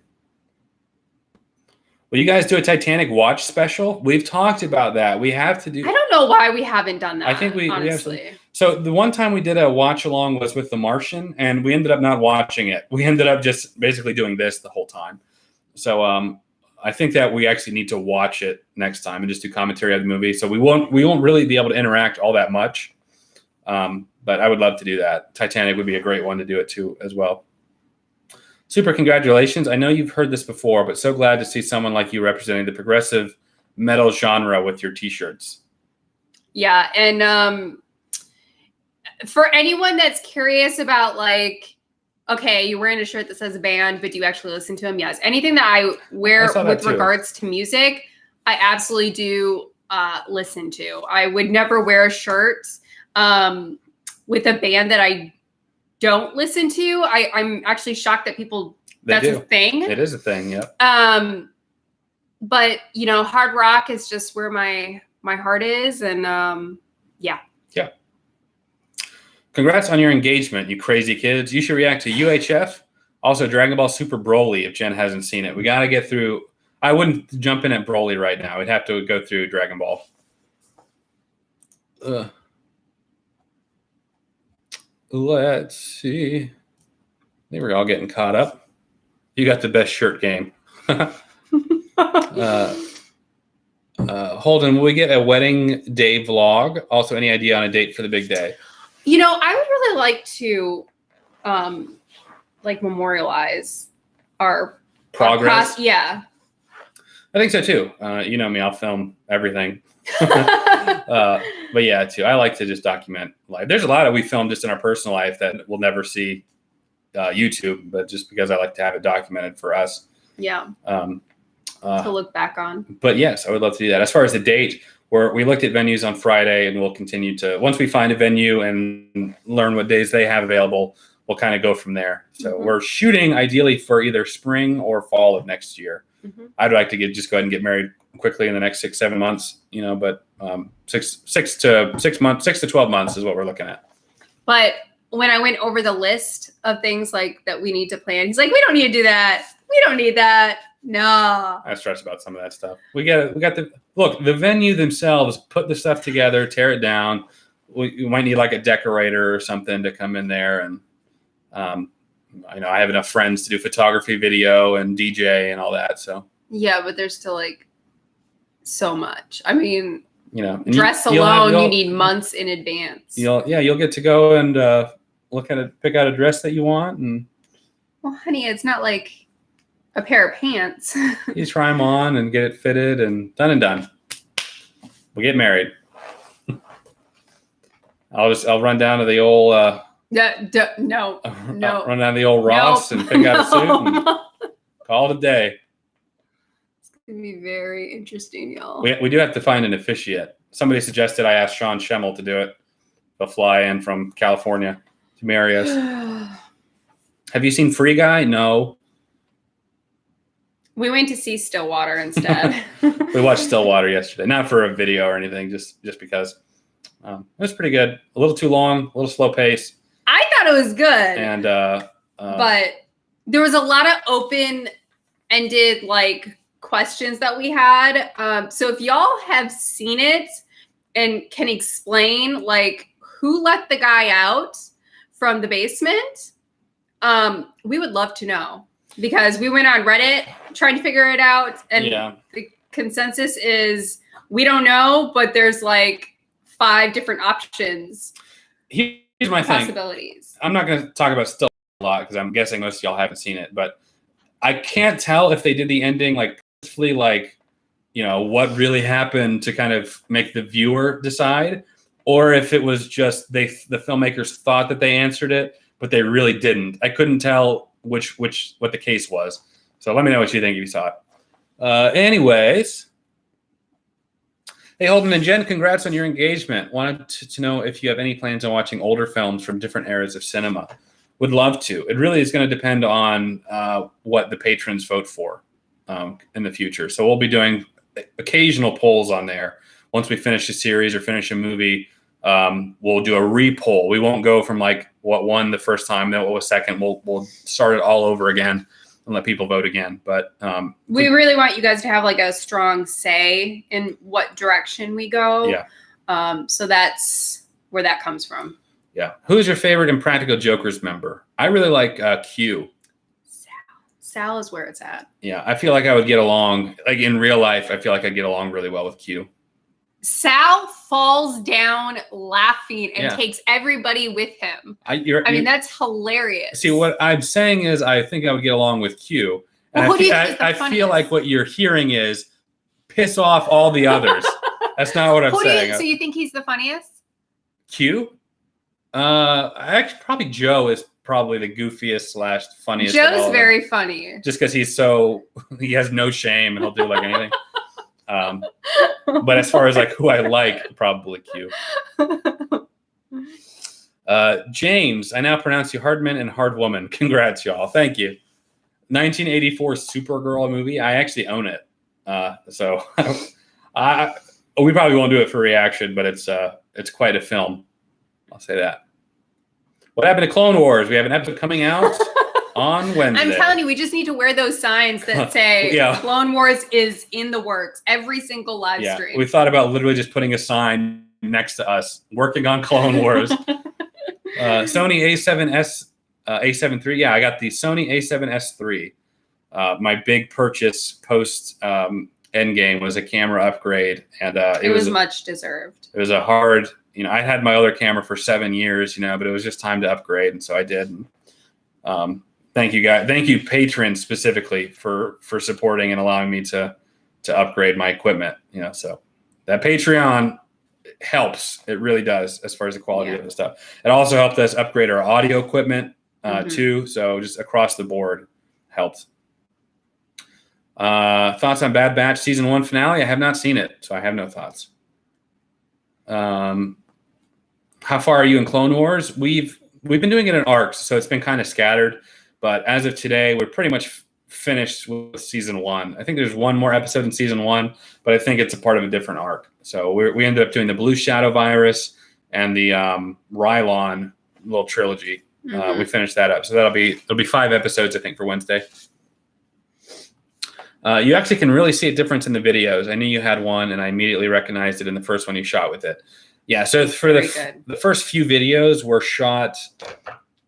Will you guys do a Titanic watch special? We've talked about that. We have to do... I don't know why we haven't done that, I think honestly. So the one time we did a watch along was with The Martian, and we ended up not watching it. We ended up just basically doing this the whole time. So I think that we actually need to watch it next time and just do commentary of the movie. So we won't really be able to interact all that much. But I would love to do that. Titanic would be a great one to do it too as well. Super congratulations. I know you've heard this before, but so glad to see someone like you representing the progressive metal genre with your t-shirts. Yeah. And for anyone that's curious about like, okay, you're wearing a shirt that says a band, but do you actually listen to them? Yes. Anything that I wear with regards to music, I absolutely do listen to. I would never wear a shirt with a band that I don't listen to. I'm actually shocked that that's a thing. It is a thing, yeah. But you know, hard rock is just where my heart is, and yeah. Yeah. Congrats on your engagement, you crazy kids. You should react to UHF, also Dragon Ball Super Broly if Jen hasn't seen it. We got to get through. I wouldn't jump in at Broly right now. We'd have to go through Dragon Ball. Let's see. I think we're all getting caught up. You got the best shirt game. Holden, will we get a wedding day vlog? Also, any idea on a date for the big day? You know, I would really like to memorialize our progress. Yeah. I think so too. You know me, I'll film everything. But yeah, too. I like to just document life. There's a lot we film just in our personal life that we'll never see YouTube, but just because I like to have it documented for us. Yeah. To look back on. But yes, I would love to do that. As far as the date, we looked at venues on Friday, and we'll continue to, once we find a venue and learn what days they have available, we'll kind of go from there. So we're shooting ideally for either spring or fall of next year. I'd like to just go ahead and get married quickly in the next 6-7 months, you know, but 6 to 12 months is what we're looking at. But when I went over the list of things like that we need to plan, he's like, we don't need to do that. We don't need that. No. I stress about some of that stuff. We got the venue themselves, put the stuff together, tear it down. We might need like a decorator or something to come in there. And, I know I have enough friends to do photography, video, and DJ and all that. So yeah, but there's still like so much. I mean, you know, dress alone, you need months in advance. You'll get to go and pick out a dress that you want. And well, honey, it's not like a pair of pants. You try them on and get it fitted and done. We'll get married. I'll run down to the old. No. Run down to the old Ross and pick out a suit and call it a day. It's gonna be very interesting, y'all. We do have to find an officiant. Somebody suggested I ask Sean Schemmel to do it. They'll fly in from California to marry us. Have you seen Free Guy? No. We went to see Stillwater instead. We watched Stillwater yesterday, not for a video or anything, just because it was pretty good. A little too long, a little slow pace. I thought it was good, and but there was a lot of open-ended like questions that we had. So if y'all have seen it and can explain like who let the guy out from the basement, we would love to know, because we went on Reddit trying to figure it out, and the consensus is we don't know, but there's like 5 different options. Here's my possibilities. I'm not going to talk about Still a lot because I'm guessing most of y'all haven't seen it, but I can't tell if they did the ending like purposefully, like, you know, what really happened to kind of make the viewer decide, or if it was just the filmmakers thought that they answered it, but they really didn't. I couldn't tell what the case was. So let me know what you think if you saw it. Anyways, hey, Holden and Jen, congrats on your engagement. Wanted to know if you have any plans on watching older films from different eras of cinema. Would love to. It really is going to depend on what the patrons vote for in the future. So we'll be doing occasional polls on there. Once we finish a series or finish a movie, we'll do a re-poll. We won't go from like what won the first time, then what was second. We'll start it all over again and let people vote again. But we really want you guys to have like a strong say in what direction we go. Yeah. So that's where that comes from. Yeah. Who's your favorite Impractical Jokers member? I really like Q. Sal is where it's at. Yeah. I feel like I would get along, like in real life, I feel like I'd get along really well with Q. Sal falls down laughing and takes everybody with him. I mean, that's hilarious. See, what I'm saying is I think I would get along with Q. And I feel like what you're hearing is piss off all the others. That's not what I'm saying. So you think he's the funniest? Q? Actually, probably Joe is probably the goofiest / funniest. Joe's very funny. Just because he has no shame and he'll do like anything. But as far as like who I like, probably Q. James, I now pronounce you Hardman and Hardwoman. Congrats, y'all. Thank you. 1984 Supergirl movie. I actually own it. So we probably won't do it for reaction, but it's quite a film. I'll say that. What happened to Clone Wars? We have an episode coming out on Wednesday. I'm telling you, we just need to wear those signs that say Clone Wars is in the works. Every single live stream. We thought about literally just putting a sign next to us, working on Clone Wars. Sony A7S, A7 III. Yeah, I got the Sony A7S III. My big purchase post Endgame was a camera upgrade, and it was much deserved. It was a hard, I had my other camera for 7 years, but it was just time to upgrade, and so I did. Thank you, guys. Thank you, patrons, specifically for supporting and allowing me to upgrade my equipment. So that Patreon helps. It really does, as far as the quality of the stuff. It also helped us upgrade our audio equipment too. So just across the board helped. Thoughts on Bad Batch season 1 finale? I have not seen it, so I have no thoughts. How far are you in Clone Wars? We've been doing it in arcs, so it's been kind of scattered. But as of today, we're pretty much finished with season 1. I think there's one more episode in season 1, but I think it's a part of a different arc. So we ended up doing the Blue Shadow Virus and the Rylon little trilogy. We finished that up, so there'll be 5 episodes, I think, for Wednesday. You actually can really see a difference in the videos. I knew you had one, and I immediately recognized it in the first one you shot with it. Yeah, so for the first few videos were shot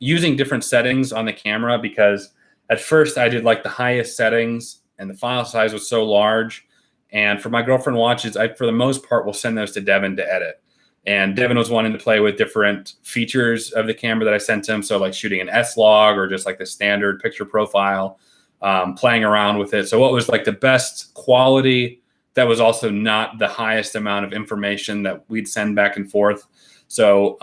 using different settings on the camera, because at first I did like the highest settings and the file size was so large. And for my girlfriend watches, I, for the most part, will send those to Devin to edit. And Devin was wanting to play with different features of the camera that I sent him. So like shooting an S-Log or just like the standard picture profile, playing around with it. So what was like the best quality that was also not the highest amount of information that we'd send back and forth. So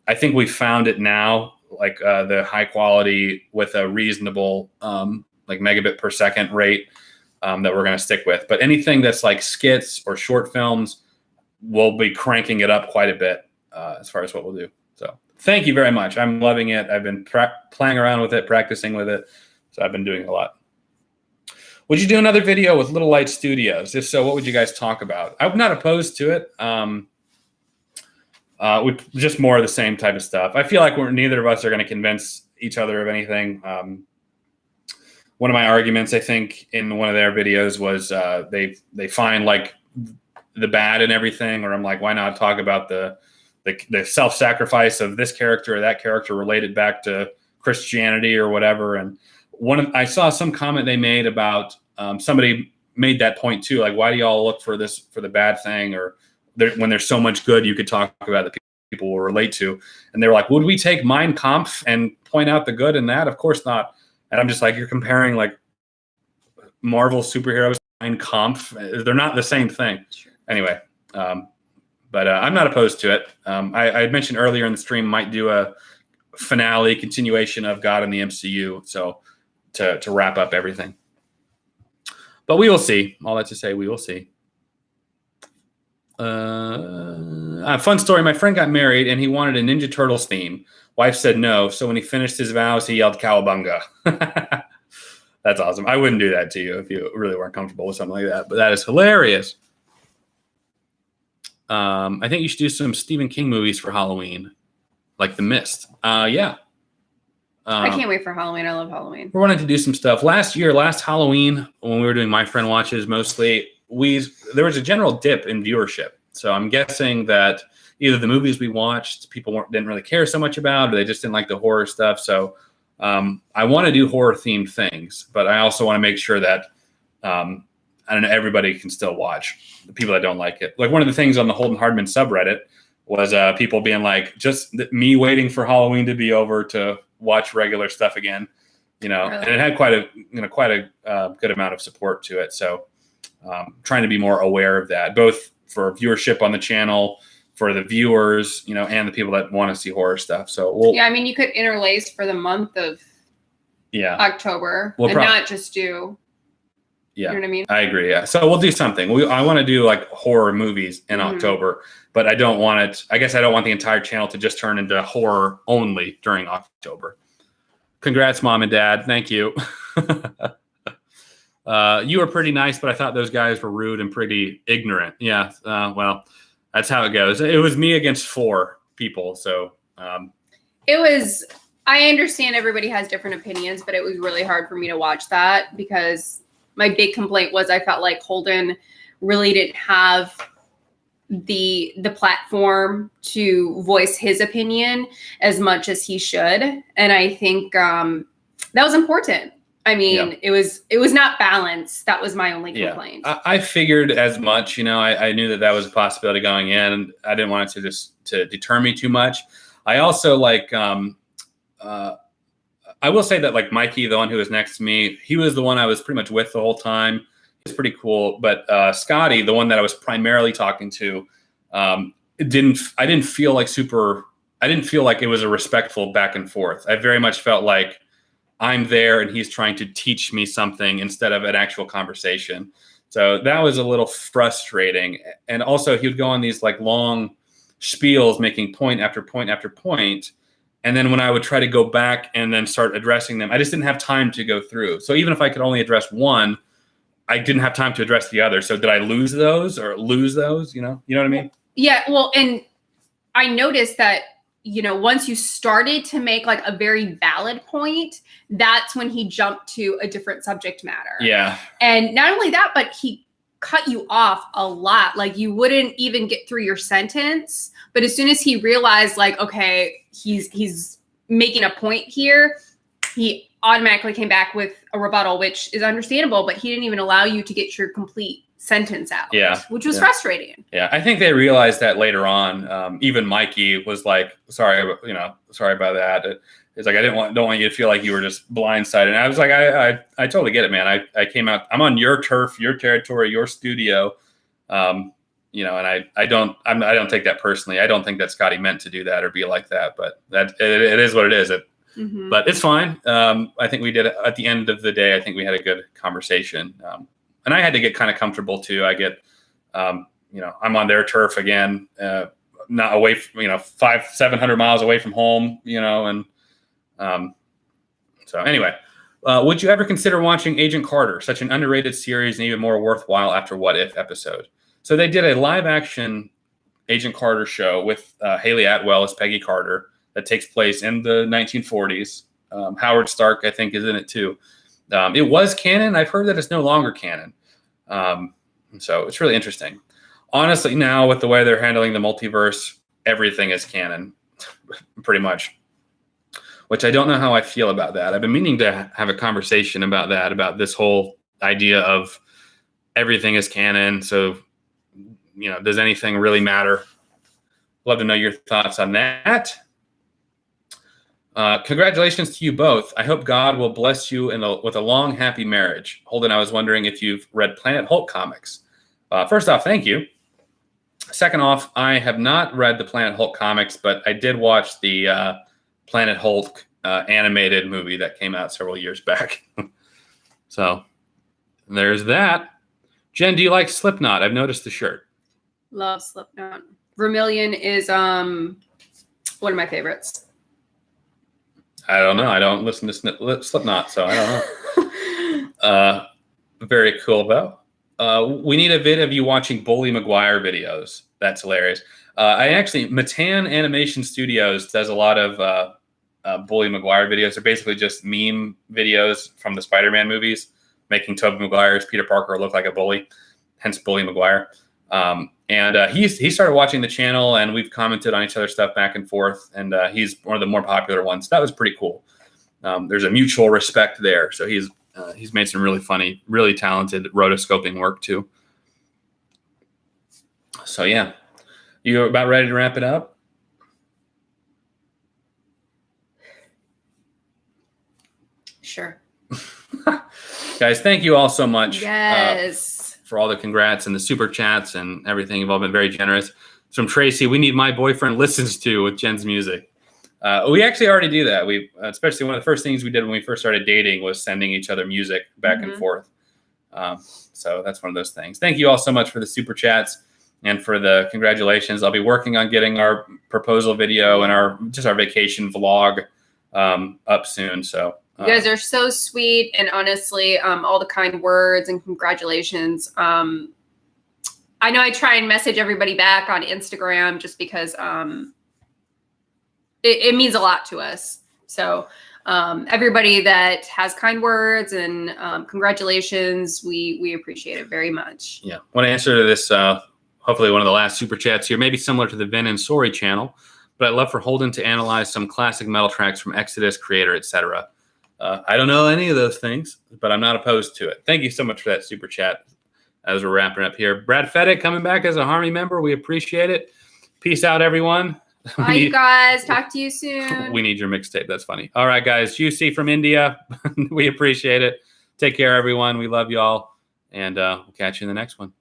I think we found it now, like the high quality with a reasonable like megabit per second rate that we're going to stick with. But anything that's like skits or short films, we'll be cranking it up quite a bit as far as what we'll do. So thank you very much. I'm loving it. I've been playing around with it, practicing with it. So I've been doing a lot. Would you do another video with Little Light Studios? If so, what would you guys talk about? I'm not opposed to it. Just more of the same type of stuff. I feel like neither of us are going to convince each other of anything. One of my arguments, I think, in one of their videos was they find like the bad in everything, or I'm like, why not talk about the self-sacrifice of this character or that character related back to Christianity or whatever. And I saw some comment they made about somebody made that point too, like, why do y'all look for the bad thing, or when there's so much good you could talk about that people will relate to? And they were like, would we take Mein Kampf and point out the good in that? Of course not. And I'm just like, you're comparing like Marvel superheroes, Mein Kampf. They're not the same thing. Sure. Anyway, but I'm not opposed to it. I had mentioned earlier in the stream, might do a finale continuation of God in the MCU. So to wrap up everything. But we will see. All that to say, we will see. A fun story. My friend got married and he wanted a Ninja Turtles theme. Wife said no. So when he finished his vows, he yelled "Cowabunga." That's awesome. I wouldn't do that to you if you really weren't comfortable with something like that. But that is hilarious. I think you should do some Stephen King movies for Halloween, like The Mist. Yeah. I can't wait for Halloween. I love Halloween. We're wanting to do some stuff. Last Halloween, when we were doing My Friend Watches mostly, there was a general dip in viewership. So I'm guessing that either the movies we watched, people didn't really care so much about, or they just didn't like the horror stuff. So I want to do horror-themed things, but I also want to make sure that I don't know, everybody can still watch. The people that don't like it. Like one of the things on the Holden Hardman subreddit was people being like, just me waiting for Halloween to be over to watch regular stuff again, really? And it had quite a good amount of support to it. So trying to be more aware of that, both for viewership on the channel, for the viewers, and the people that want to see horror stuff. So I mean, you could interlace for the month of October and not just do. Yeah, you know what I mean? I agree. Yeah. So we'll do something. I want to do like horror movies in October, but I don't want it. I guess I don't want the entire channel to just turn into horror only during October. Congrats, Mom and Dad. Thank you. You were pretty nice, but I thought those guys were rude and pretty ignorant. Yeah. Well, that's how it goes. It was me against 4 people. So it was. I understand everybody has different opinions, but it was really hard for me to watch that because my big complaint was I felt like Holden really didn't have the platform to voice his opinion as much as he should. And I think that was important. I mean, it was not balanced. That was my only complaint. I figured as much, I knew that was a possibility going in, and I didn't want it to deter me too much. I also I will say that like Mikey, the one who was next to me, he was the one I was pretty much with the whole time. He was pretty cool. But Scotty, the one that I was primarily talking to, I didn't feel like it was a respectful back and forth. I very much felt like I'm there and he's trying to teach me something instead of an actual conversation. So that was a little frustrating. And also he would go on these like long spiels making point after point after point. And then when I would try to go back and then start addressing them, I just didn't have time to go through. So even if I could only address one, I didn't have time to address the other. So did I lose those? You know what I mean? Yeah. Well, and I noticed that, once you started to make like a very valid point, that's when he jumped to a different subject matter. Yeah. And not only that, but he cut you off a lot. Like you wouldn't even get through your sentence. But as soon as he realized like, okay, he's making a point here, he automatically came back with a rebuttal, which is understandable, but he didn't even allow you to get your complete sentence out. Yeah. Which was frustrating. Yeah. I think they realized that later on. Even Mikey was like, sorry about that. It's like, don't want you to feel like you were just blindsided. And I was like, I totally get it, man. I came out, I'm on your turf, your territory, your studio. And I don't take that personally. I don't think that Scotty meant to do that or be like that, but that it is what it is. But it's fine. I think we did, at the end of the day, I think we had a good conversation. And I had to get kind of comfortable too. I get, I'm on their turf again, not away from, 500-700 miles away from home, and so anyway, Would you ever consider watching Agent Carter, such an underrated series and even more worthwhile after What If episode? So they did a live-action Agent Carter show with Haley Atwell as Peggy Carter that takes place in the 1940s. Howard Stark, I think, is in it too. It was canon. I've heard that it's no longer canon. So it's really interesting. Honestly, now with the way they're handling the multiverse, everything is canon, pretty much. Which I don't know how I feel about that. I've been meaning to have a conversation about that, about this whole idea of everything is canon. So, does anything really matter? Love to know your thoughts on that. Congratulations to you both. I hope God will bless you with a long, happy marriage. Holden, I was wondering if you've read Planet Hulk comics. First off, thank you. Second off, I have not read the Planet Hulk comics, but I did watch the Planet Hulk animated movie that came out several years back. So there's that. Jen, do you like Slipknot? I've noticed the shirt. Love Slipknot. Vermilion is one of my favorites. I don't know. I don't listen to Slipknot, so I don't know. Very cool, though. We need a vid of you watching Bully Maguire videos. That's hilarious. Matan Animation Studios does a lot of Bully Maguire videos. They're basically just meme videos from the Spider-Man movies, making Tobey Maguire's Peter Parker look like a bully, hence Bully Maguire. He started watching the channel, and we've commented on each other's stuff back and forth, and he's one of the more popular ones. That was pretty cool. There's a mutual respect there. So he's made some really funny, really talented rotoscoping work too. So yeah, you about ready to wrap it up? Sure. Guys, thank you all so much. Yes. For all the congrats and the super chats and everything. You've all been very generous. From Tracy, we need My Boyfriend Listens To with Jen's music. We actually already do that. We, especially one of the first things we did when we first started dating was sending each other music back and forth. So that's one of those things. Thank you all so much for the super chats and for the congratulations. I'll be working on getting our proposal video and our vacation vlog up soon. So you guys are so sweet, and honestly, all the kind words and congratulations. I know I try and message everybody back on Instagram just because it means a lot to us. So everybody that has kind words and congratulations, we appreciate it very much. Yeah, I want to answer to this, hopefully one of the last super chats here, maybe similar to the Vin and Sori channel, but I'd love for Holden to analyze some classic metal tracks from Exodus, Creator, etc. I don't know any of those things, but I'm not opposed to it. Thank you so much for that super chat as we're wrapping up here. Brad Fedek coming back as a Harmony member. We appreciate it. Peace out, everyone. Bye, you guys. Talk to you soon. We need your mixtape. That's funny. All right, guys. Juicy from India. We appreciate it. Take care, everyone. We love y'all. And we'll catch you in the next one.